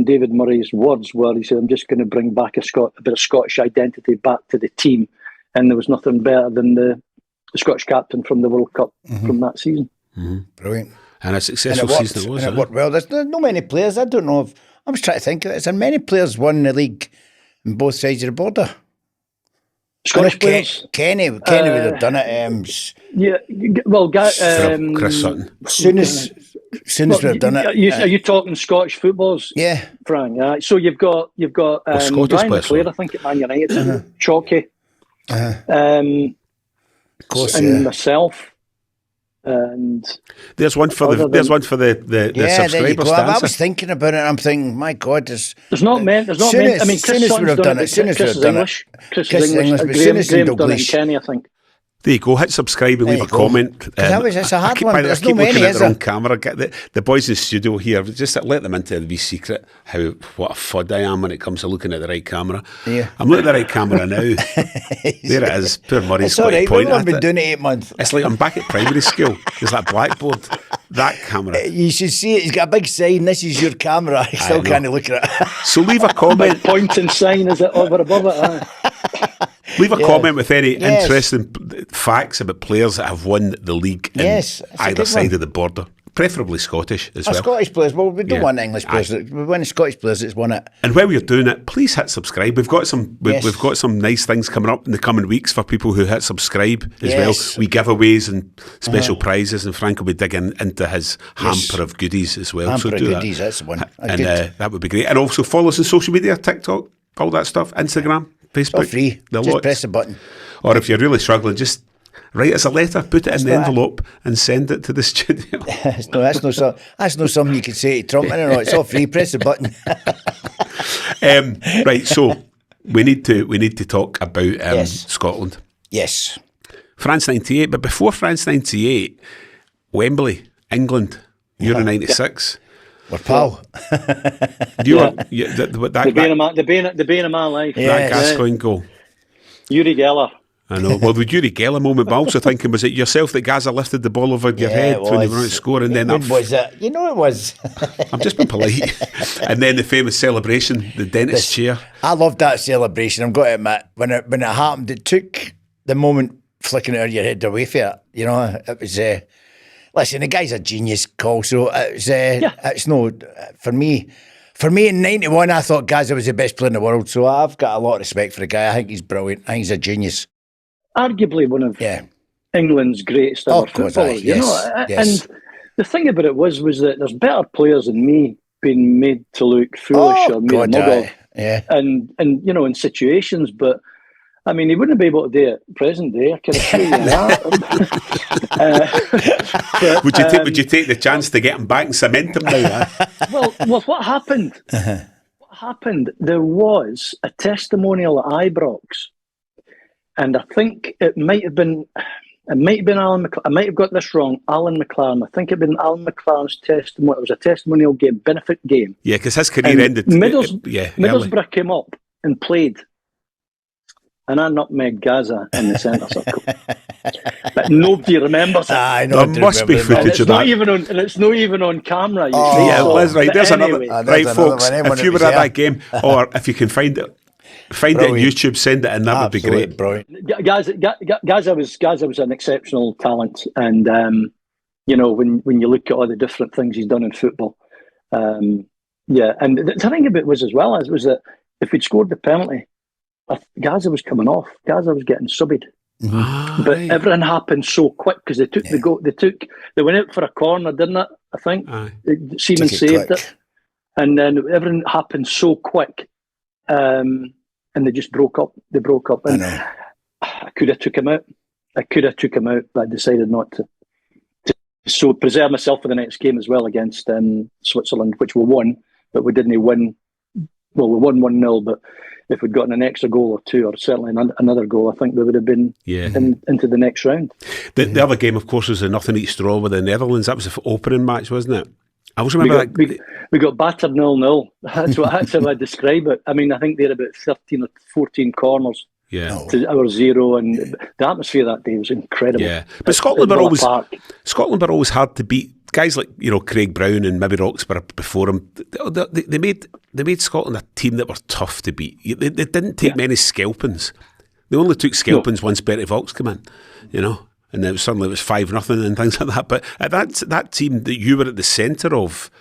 Speaker 3: David Murray's words were, he said, I'm just going to bring back a bit of Scottish identity back to the team. And there was nothing better than the Scottish captain from the World Cup from that season.
Speaker 2: Brilliant.
Speaker 1: And a successful season it was.
Speaker 2: And it worked well. There's not many players. I don't know if, I was trying to think of it. Is there many players won the league on both sides of the border?
Speaker 3: Scottish players?
Speaker 2: Kenny would have done it.
Speaker 3: Yeah, well,
Speaker 1: Chris Sutton.
Speaker 2: Soon as we'd have done it.
Speaker 3: Are you talking Scottish footballers?
Speaker 2: Yeah.
Speaker 3: Frank. So you've got
Speaker 1: Scottish
Speaker 3: Brian
Speaker 1: players,
Speaker 3: McClare, I think, at Man United, Chalky,
Speaker 2: Of course,
Speaker 3: and myself. And
Speaker 1: there's one for the subscriber stats.
Speaker 2: I was thinking about it and I'm thinking, my God, there's not many. I mean,
Speaker 3: Chris Sutton's done it. Chris is English. Chris is English. Graham's done it in Kenny, I think.
Speaker 1: There you go. Hit subscribe and leave a comment.
Speaker 2: It's a hard one. There's no many,
Speaker 1: looking at
Speaker 2: is
Speaker 1: their own
Speaker 2: there?
Speaker 1: camera. Get the boys in the studio here. Just let them into the wee secret. What a fud I am when it comes to looking at the right camera.
Speaker 2: Yeah.
Speaker 1: I'm looking at the right camera now. There it is. Poor Murray's
Speaker 2: It's all
Speaker 1: got a
Speaker 2: right.
Speaker 1: point
Speaker 2: We've
Speaker 1: at
Speaker 2: been
Speaker 1: it.
Speaker 2: doing it 8 months.
Speaker 1: It's like I'm back at primary school. There's that blackboard. That camera.
Speaker 2: You should see it. He's got a big sign. This is your camera. I still can't look at it.
Speaker 1: So leave a comment.
Speaker 3: Pointing sign, is it over above it?
Speaker 1: Leave a comment with any interesting facts about players that have won the league in either side of the border. Preferably Scottish as well.
Speaker 2: Scottish players. Well, we don't want English players. We want Scottish players that's won it.
Speaker 1: And while you're doing it, please hit subscribe. We've got some nice things coming up in the coming weeks for people who hit subscribe as well. We giveaways and special prizes, and Frank will be digging into his hamper of goodies as well.
Speaker 2: Hamper
Speaker 1: so
Speaker 2: of
Speaker 1: do
Speaker 2: goodies, that's the one.
Speaker 1: And that would be great. And also follow us on social media, TikTok, all that stuff, Instagram, Facebook.
Speaker 2: All free. Just press the button.
Speaker 1: Or if you're really struggling, just write us a letter, put it in the envelope and send it to the studio.
Speaker 2: That's not something you can say to Trump. No, it's all free. Press the button.
Speaker 1: Right, so we need to talk about Scotland.
Speaker 2: Yes.
Speaker 1: France 98, but before France 98, Wembley, England, Euro 96.
Speaker 2: We're pal.
Speaker 3: The bane of my life.
Speaker 1: That Gascoigne goal.
Speaker 3: Yuri Geller.
Speaker 1: I know. Well, the Yuri Geller moment, but also thinking, was it yourself that Gazza lifted the ball over your head when you were out scoring? Then
Speaker 2: when was it? You know it was.
Speaker 1: I'm just being polite. And then the famous celebration, the dentist chair.
Speaker 2: I loved that celebration. I've got to admit, when it happened, it took the moment flicking out of your head away from it. You know, it was. Listen, the guy's a genius, Cole. So it's no for me. For me, in '91, I thought Gazza was the best player in the world. So I've got a lot of respect for the guy. I think he's brilliant. I think he's a genius.
Speaker 3: Arguably one of England's greatest ever footballers. And the thing about it was that there's better players than me being made to look foolish or made a mug of.
Speaker 2: Yeah.
Speaker 3: And in situations, but I mean, he wouldn't be able to do it present day. I can assure you that.
Speaker 1: Would you take the chance to get him back and cement him now?
Speaker 3: Well, what happened? What happened? There was a testimonial at Ibrox, and I think it might have been Alan McLaren. I might have got this wrong. Alan McLaren. I think it'd been Alan McLaren's testimony. It was a testimonial game, benefit game.
Speaker 1: Yeah, because his career ended.
Speaker 3: Middlesbrough came up and played. And I nutmegged Gazza in the centre circle. But nobody remembers it.
Speaker 2: I know.
Speaker 1: There must be footage of that.
Speaker 3: It's not even on camera.
Speaker 1: Liz, right. There's
Speaker 3: anyway.
Speaker 1: another. Right, folks, if you were at that game, or if you can find it on YouTube, send it in. That would be great.
Speaker 2: Brilliant.
Speaker 3: Gazza was an exceptional talent. And, when you look at all the different things he's done in football. And the thing about it was that if we'd scored the penalty, Gazza was coming off. Gazza was getting subbed. But everything happened so quick because they took the goal. They went out for a corner, didn't it? I think Seaman saved it. And then everything happened so quick, and they just broke up. They broke up, and I could have took him out. But I decided not to. So preserve myself for the next game as well against Switzerland, which we won, but we didn't win. Well, we won 1-0, but if we'd gotten an extra goal or two, or certainly another goal, I think we would have been into the next round.
Speaker 1: The other game, of course, was the nothing each draw with the Netherlands. That was the opening match, wasn't it? I always remember
Speaker 3: we got battered 0-0. That's how I describe it. I mean, I think they had about 13 or 14 corners.
Speaker 1: Yeah,
Speaker 3: to our 0, and the atmosphere that day was incredible.
Speaker 1: Yeah, but Scotland were always hard to beat. Guys like Craig Brown and maybe Roxburgh before him, they made Scotland a team that were tough to beat. They didn't take many scalpings. They only took scalpings once Bertie Vogts came in, and then suddenly it was 5-0 and things like that. But that team that you were at the centre of,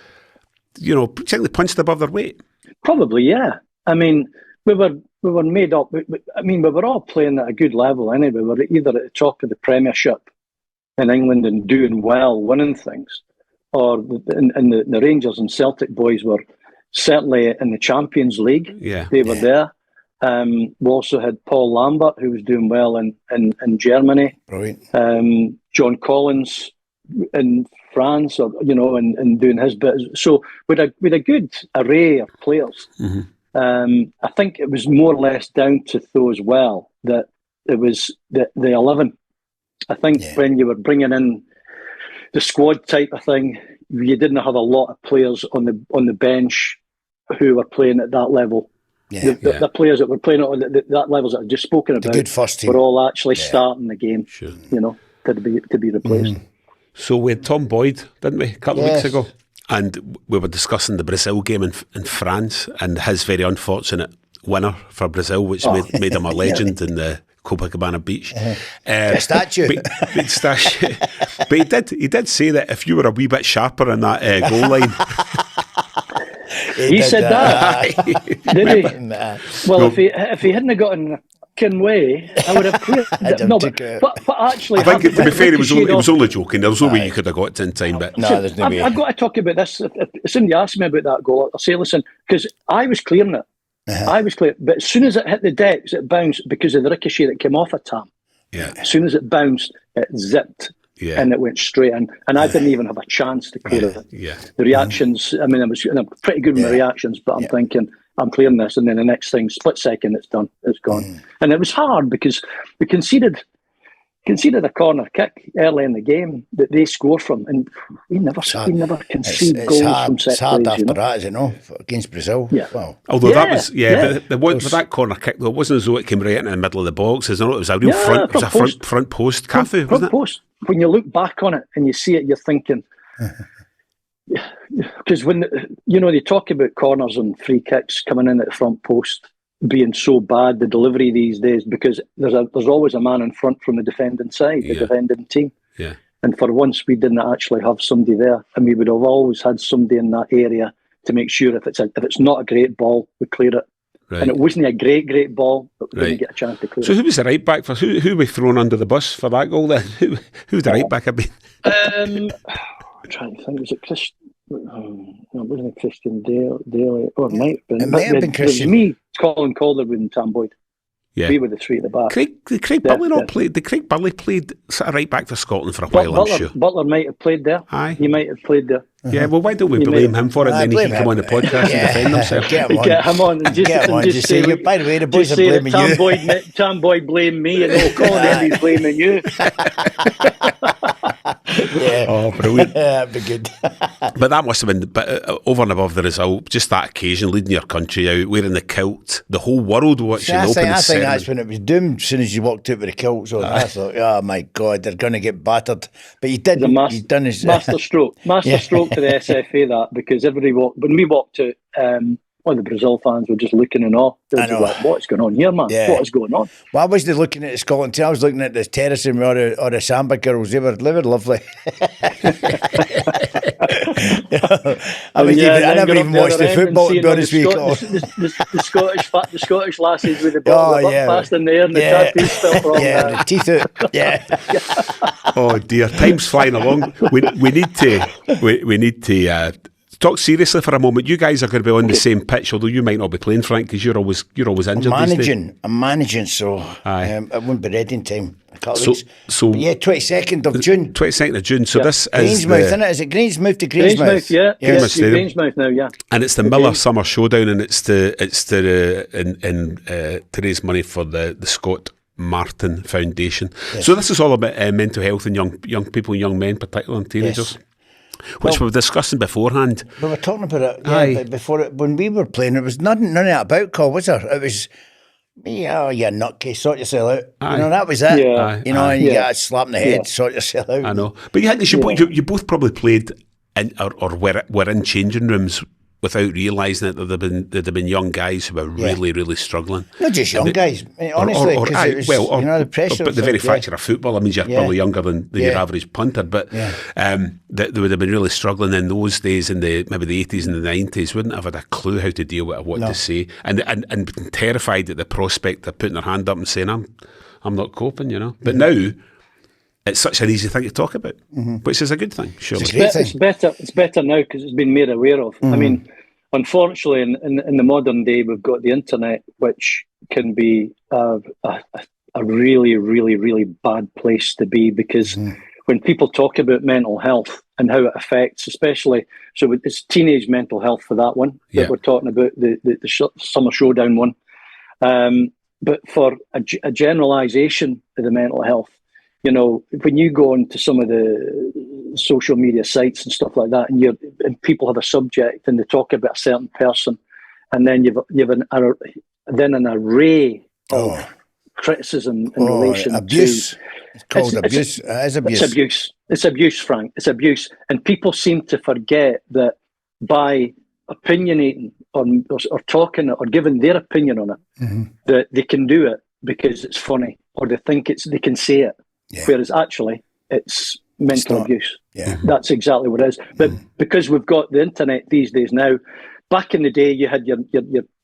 Speaker 1: particularly punched above their weight.
Speaker 3: Probably, yeah. I mean, we were made up. We were all playing at a good level anyway. We were either at the top of the Premiership in England and doing well, winning things, or the Rangers and Celtic boys were certainly in the Champions League.
Speaker 1: Yeah,
Speaker 3: they were there. We also had Paul Lambert, who was doing well in Germany.
Speaker 2: Right.
Speaker 3: John Collins in France, and doing his bit. So with a good array of players. Mm-hmm. I think it was more or less down to Tho as well, that it was the 11. I think when you were bringing in the squad type of thing, you didn't have a lot of players on the bench who were playing at that level. Yeah, the players that were playing at that levels that I've just spoken about,
Speaker 2: the good first team,
Speaker 3: were all actually starting the game.
Speaker 1: Sure.
Speaker 3: To be replaced.
Speaker 2: Mm-hmm.
Speaker 1: So we had Tom Boyd, didn't we, a couple of weeks ago? And we were discussing the Brazil game in France and his very unfortunate winner for Brazil, which made him a legend in the Copacabana Beach.
Speaker 2: Statue.
Speaker 1: But he did say that if you were a wee bit sharper in that goal line...
Speaker 3: He said that. Did he? Well, if he hadn't gotten way, I would have cleared it. No, but actually,
Speaker 1: I think to be fair, he was only joking. There was no way you could have got it in time. But
Speaker 2: no, there's no way.
Speaker 3: I've got to talk about this. If somebody asks me about that goal, I'll say, listen, because I was clearing it. I was clear, but as soon as it hit the decks, it bounced because of the ricochet that came off at Tam.
Speaker 1: Yeah.
Speaker 3: As soon as it bounced, it zipped. Yeah. And it went straight in, and I didn't even have a chance to clear it.
Speaker 1: Yeah.
Speaker 3: The reactions, I mean, I'm pretty good with my reactions, but I'm thinking, I'm clearing this, and then the next thing, split second, it's done, it's gone. And it was hard because we conceded a corner kick early in the game that they scored from, and we never concede goals from set plays.
Speaker 2: It's hard after that, is it no? Against Brazil.
Speaker 3: Yeah.
Speaker 2: Well,
Speaker 1: although that was with that corner kick, though, it wasn't as though it came right in the middle of the box. It was a real front post, Cafu, wasn't it?
Speaker 3: Post. When you look back on it and you see it, you're thinking, because when they talk about corners and free kicks coming in at the front post being so bad, the delivery these days, because there's always a man in front from the defending side, the defending team.
Speaker 1: Yeah.
Speaker 3: And for once, we didn't actually have somebody there, and we would have always had somebody in that area to make sure if it's not a great ball, we clear it. Right. And it wasn't a great ball, but we didn't get a chance to clear it.
Speaker 1: So who was the right back for? Who were thrown under the bus for that goal then? Who's the right back have been?
Speaker 3: I'm trying to think. Was it Chris? No, it wasn't Christian Daly. Or it might have been.
Speaker 2: It might have been Christian.
Speaker 3: It was me, Colin Calderwood and Tam Boyd.
Speaker 1: Yeah.
Speaker 3: We were the three at the back.
Speaker 1: Did Craig Burley played sort of right back for Scotland for a while, I'm sure.
Speaker 3: Butler might have played there.
Speaker 1: Aye.
Speaker 3: He might have played there.
Speaker 1: Yeah, well, why don't we blame him for it, and then he can come on the podcast and defend himself.
Speaker 3: Get him on and just say,
Speaker 2: by the way, the boys are blaming you.
Speaker 3: Tam Boyd blamed me, and Colin Hendry's blaming you.
Speaker 2: Yeah.
Speaker 1: Oh, brilliant.
Speaker 2: That'd be good.
Speaker 1: But that must have been over and above the result, just that occasion, leading your country out, wearing the kilt, the whole world watching the opening
Speaker 2: I think that's when it was doomed as soon as you walked out with the kilts on. I thought, oh my God, they're going to get battered. But you did. You've done his
Speaker 3: master stroke to the SFA, that, because when we walked out, all the Brazil fans were just looking in awe. They were just like, what's going on here, man? Yeah. What is going on?
Speaker 2: Well, I was looking at the Scotland team. I was looking at the terracing with all the Samba girls. They were lovely. I never even watched the football, to be honest with you.
Speaker 3: The Scottish lassies with the ball past in the air and the tattoos fell wrong.
Speaker 2: Yeah, the teeth out. Yeah.
Speaker 1: Oh dear, time's flying along. We need to talk seriously for a moment. You guys are going to be on the same pitch, although you might not be playing, Frank, because you're always injured.
Speaker 2: I'm managing, so I won't be ready in time. A couple of weeks.
Speaker 1: So,
Speaker 2: but 22nd of June.
Speaker 1: 22nd of June. So this is
Speaker 2: Grangemouth, isn't it? Is it Grangemouth to Grangemouth?
Speaker 3: Yeah. Grangemouth now, yeah.
Speaker 1: And it's the Miller Summer Showdown, and it's to raise money for the Scott Martin Foundation. Yes. So this is all about mental health in young people, young men, particularly, and teenagers. Yes. Which we were discussing beforehand.
Speaker 2: We were talking about it, before when we were playing. It was none of that about, Cole, was there? It was, nutcase, sort yourself out. That was it. And you got a slap in the head, sort yourself out.
Speaker 1: I know. But you both probably played or were in changing rooms without realising it, there'd have been young guys who were really, really struggling.
Speaker 2: Not just young guys, honestly, because it was, the pressure.
Speaker 1: But the very fact you're a footballer means you're probably younger than your average punter. But they would have been really struggling in those days, in maybe the 80s and the 90s, wouldn't have had a clue how to deal with it, what to say, and terrified at the prospect of putting their hand up and saying, I'm not coping, But now, it's such an easy thing to talk about, which is a good thing, surely.
Speaker 3: It's better now because it's been made aware of. I mean, unfortunately, in the modern day, we've got the internet, which can be a really, really, really bad place to be, because when people talk about mental health and how it affects, especially, so it's teenage mental health for that one that we're talking about, the Summer Showdown one. But for a generalisation of the mental health, when you go onto some of the social media sites and stuff like that, and people have a subject and they talk about a certain person, and then you've an array of criticism in relation
Speaker 2: abuse.
Speaker 3: to
Speaker 2: it's called abuse. It's abuse.
Speaker 3: It's abuse. It's abuse, Frank. It's abuse, and people seem to forget that by opinionating or talking or giving their opinion on it, that they can do it because it's funny, or they think they can say it. Yeah. Whereas actually, it's mental abuse. Yeah. That's exactly what it is. But because we've got the internet these days now, back in the day, you had your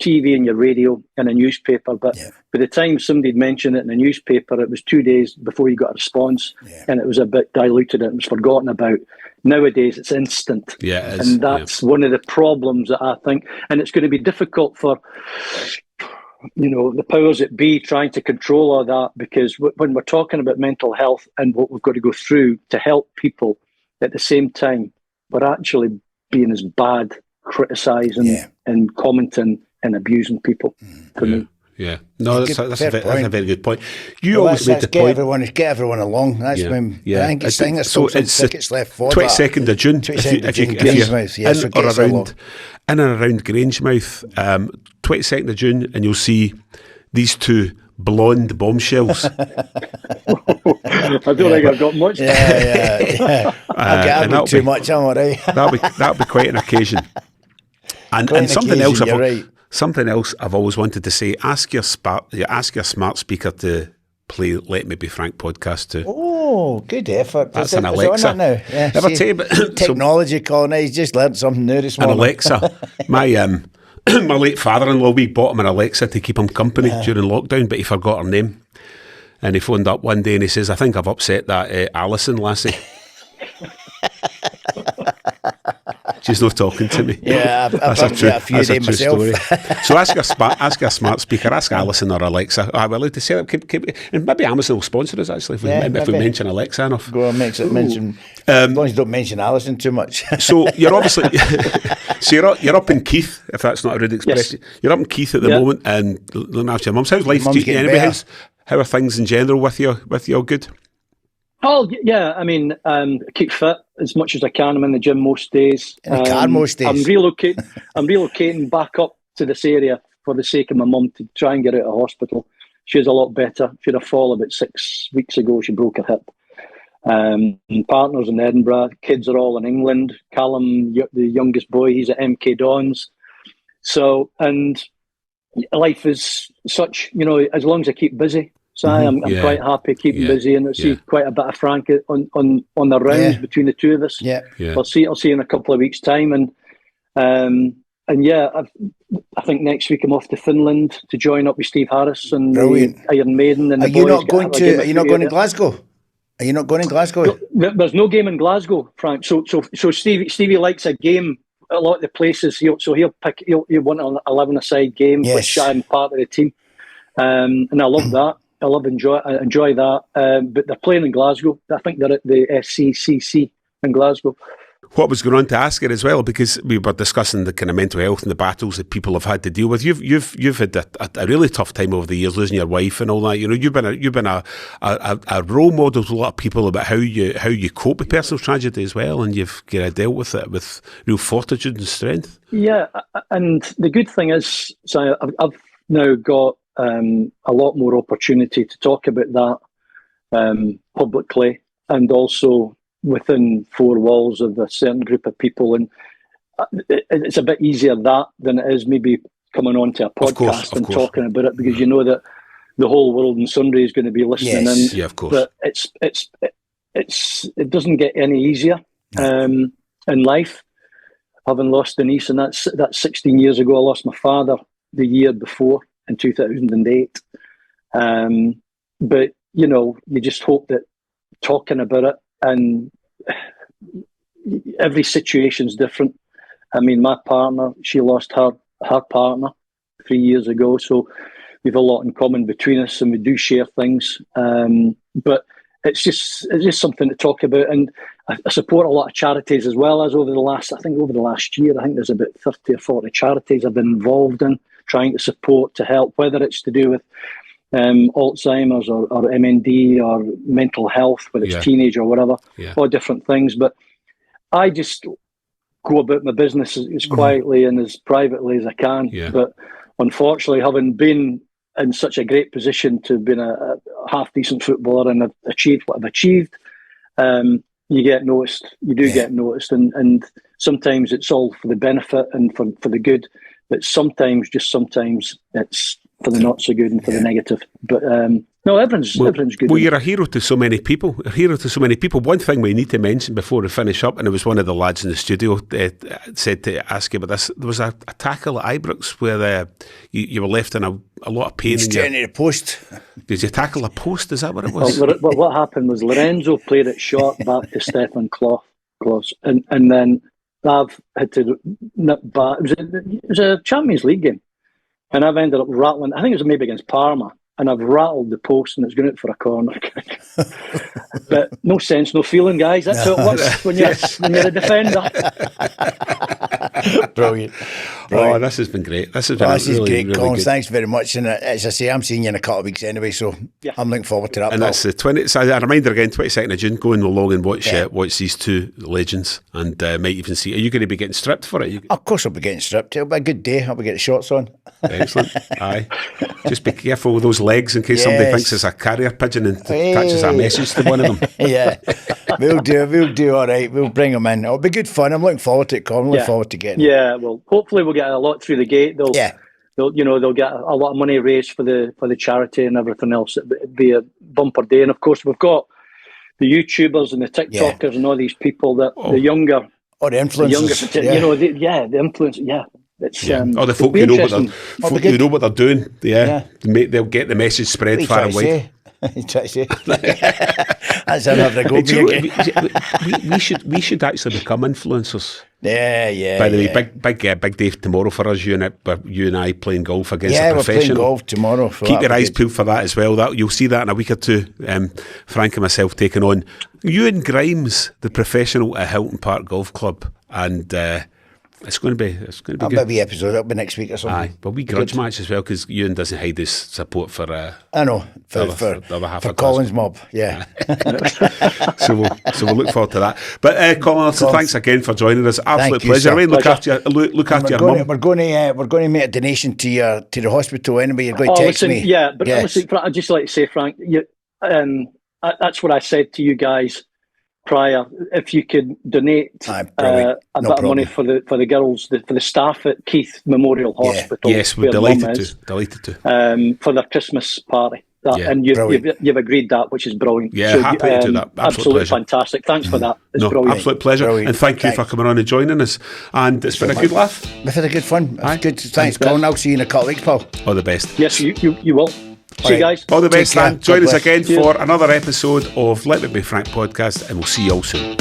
Speaker 3: TV and your radio and a newspaper. But by the time somebody mentioned it in a newspaper, it was 2 days before you got a response, and it was a bit diluted and it was forgotten about. Nowadays, it's instant. Yeah, it is. And that's one of the problems that I think. And it's going to be difficult for the powers that be trying to control all that, because when we're talking about mental health and what we've got to go through to help people, at the same time, we're actually being as bad, criticising and commenting and abusing people. For me.
Speaker 1: Yeah, no, that's a very good point. You always made the point.
Speaker 2: Get everyone along. That's when I think it's there's still some tickets left for
Speaker 1: 22nd of June.
Speaker 2: 22nd of June, Grangemouth.
Speaker 1: In and around Grangemouth, 22nd of June, and you'll see these two blonde bombshells.
Speaker 3: I don't think I've got much.
Speaker 2: I've got too much. I'm all right.
Speaker 1: That'll be quite an occasion. And something else. Something else I've always wanted to say, ask your smart speaker to play Let Me Be Frank podcast too.
Speaker 2: Oh, good effort.
Speaker 1: That's an Alexa.
Speaker 2: On that now? Yeah,
Speaker 1: Ever tell you about
Speaker 2: technology, Colin? He's just learned something new this morning.
Speaker 1: An Alexa. My late father-in-law, we bought him an Alexa to keep him company during lockdown, but he forgot her name. And he phoned up one day and he says, I think I've upset that Alison lassie. She's not talking to me.
Speaker 2: Yeah, I've a few days myself.
Speaker 1: Story. So ask a smart speaker, ask Alison or Alexa. I'm allowed to say that. And maybe Amazon will sponsor us actually if we mention Alexa enough.
Speaker 2: Go on, mention. As long as you don't mention Alison too much.
Speaker 1: So you're obviously, you're up in Keith, if that's not a rude expression. Yes. You're up in Keith at the moment and looking after your mum's. How's life treating you anyway? How are things in general with you? With you all good?
Speaker 3: Oh yeah, I mean, keep fit as much as I can. I'm in the gym most days.
Speaker 2: In the car most days.
Speaker 3: I'm relocating back up to this area for the sake of my mum, to try and get out of hospital. She's a lot better. She had a fall about 6 weeks ago. She broke her hip. Partners in Edinburgh. Kids are all in England. Callum, the youngest boy, he's at MK Dons. So, and life is such, as long as I keep busy. So I'm quite happy keeping busy, and I see quite a bit of Frank on the rounds between the two of us. Yeah. I'll see in a couple of weeks' time, and I think next week I'm off to Finland to join up with Steve Harris and Iron Maiden. And
Speaker 2: Are you not going to Glasgow? Are you not going to Glasgow?
Speaker 3: There's no game in Glasgow, Frank. So Stevie likes a game a lot of the places. He'll want an 11-a-side game, which I'm part of the team, and I love that. I enjoy that. But they're playing in Glasgow. I think they're at the SCCC in Glasgow.
Speaker 1: What was going on to ask it as well, because we were discussing the kind of mental health and the battles that people have had to deal with. You've had a really tough time over the years, losing your wife and all that. You know, you've been a role model to a lot of people about how you cope with personal tragedy as well, and you've kind of dealt with it with real fortitude and strength.
Speaker 3: Yeah, and the good thing is, so I've now got a lot more opportunity to talk about that publicly, and also within four walls of a certain group of people, and it's a bit easier that than it is maybe coming onto a podcast and talking about it, because you know that the whole world and sundry is going to be listening in.
Speaker 1: Yeah, of course.
Speaker 3: But it doesn't get any easier in life. Having lost Denise, and that's 16 years ago. I lost my father the year before in 2008. But you know, you just hope that talking about it, and every situation's different. I mean, my partner, she lost her partner 3 years ago, so we've a lot in common between us, and we do share things. But it's just something to talk about, and I support a lot of charities as well. As over the last year, I think there's about 30 or 40 charities I've been involved in, trying to support, to help, whether it's to do with Alzheimer's or MND or mental health, whether it's teenage or whatever, all different things. But I just go about my business as quietly and as privately as I can. Yeah. But unfortunately, having been in such a great position to have been a half-decent footballer and have achieved what I've achieved, you get noticed. You do get noticed. And sometimes it's all for the benefit and for the good. But sometimes it's for the not so good and for the negative. But no, everyone's good.
Speaker 1: Well, you're a hero to so many people. One thing we need to mention before we finish up, and it was one of the lads in the studio said to ask you about this. There was a tackle at Ibrox where you were left in a lot of pain.
Speaker 2: Standing at a post.
Speaker 1: Did you tackle a post? Is that what it was?
Speaker 3: Well, what happened was Lorenzo played it short back to Stefan Klos, and then I've had to nip back. It was a Champions League game, and I've ended up rattling. I think it was maybe against Parma, and I've rattled the post, and it's going out for a corner kick. But no sense, no feeling, guys. That's how it works when you're a defender.
Speaker 2: Brilliant.
Speaker 1: Oh, this has been great. This is great,
Speaker 2: Colin. Really, thanks very much. And as I say, I'm seeing you in a couple of weeks anyway, so I'm looking forward to that.
Speaker 1: And that's the 20th. So a reminder again, 22nd of June. Go along and watch these two legends, and might even see. Are you going to be getting stripped for it?
Speaker 2: Of course, I'll be getting stripped. It'll be a good day. I'll be getting shorts on.
Speaker 1: Excellent. Aye. Just be careful with those legs in case somebody thinks it's a carrier pigeon and attaches a message to one of them.
Speaker 2: Yeah, we'll do all right. We'll bring them in. It'll be good fun. I'm looking forward to it, Colin. I'm looking forward to getting.
Speaker 3: Yeah, well, hopefully we'll get a lot through the gate. They'll get a lot of money raised for the charity and everything else. It'd be a bumper day, and of course we've got the YouTubers and the TikTokers and all these people that the younger,
Speaker 2: or the influencers,
Speaker 3: the influence, It's,
Speaker 1: the folk who know what they're doing. They'll get the message spread far and wide.
Speaker 2: That's another go.
Speaker 1: We should actually become influencers.
Speaker 2: Yeah.
Speaker 1: By the way, big day tomorrow for us. You and I playing golf against a professional.
Speaker 2: We're playing golf tomorrow.
Speaker 1: Keep your eyes peeled for that as well. You'll see that in a week or two. Frank and myself taking on Ewan Grimes, the professional at Hilton Park Golf Club, and. It's going to be good.
Speaker 2: A wee episode. That'll be next week or something.
Speaker 1: Aye, but we grudge match as well, because Ewan doesn't hide his support for.
Speaker 2: I know for Colin's mob. Yeah.
Speaker 1: so we'll look forward to that. But Colin, thanks again for joining us. Absolute pleasure.
Speaker 2: I mean,
Speaker 1: look after your mum.
Speaker 2: We're going to make a donation to the hospital anyway. You're going to text me.
Speaker 3: Yeah, but listen, I'd just like to say, Frank, that's what I said to you guys prior. If you could donate a bit of money for the girls, for the staff at Keith Memorial Hospital.
Speaker 1: Yes, we're delighted to.
Speaker 3: For their Christmas party. And you've agreed that, which is brilliant.
Speaker 1: Yeah, so, happy to do that.
Speaker 3: Absolutely fantastic. Thanks for that. It's brilliant.
Speaker 1: Absolute pleasure. Brilliant. And thank you for coming on and joining us. And it's been a good laugh.
Speaker 2: We've had a good fun. Good. Thanks, Colin. I'll see you in a couple of weeks, pal.
Speaker 1: All the best.
Speaker 3: Yes, you will. See you guys.
Speaker 1: All the best, man. Join us again for another episode of Let Me Be Frank podcast, and we'll see you all soon.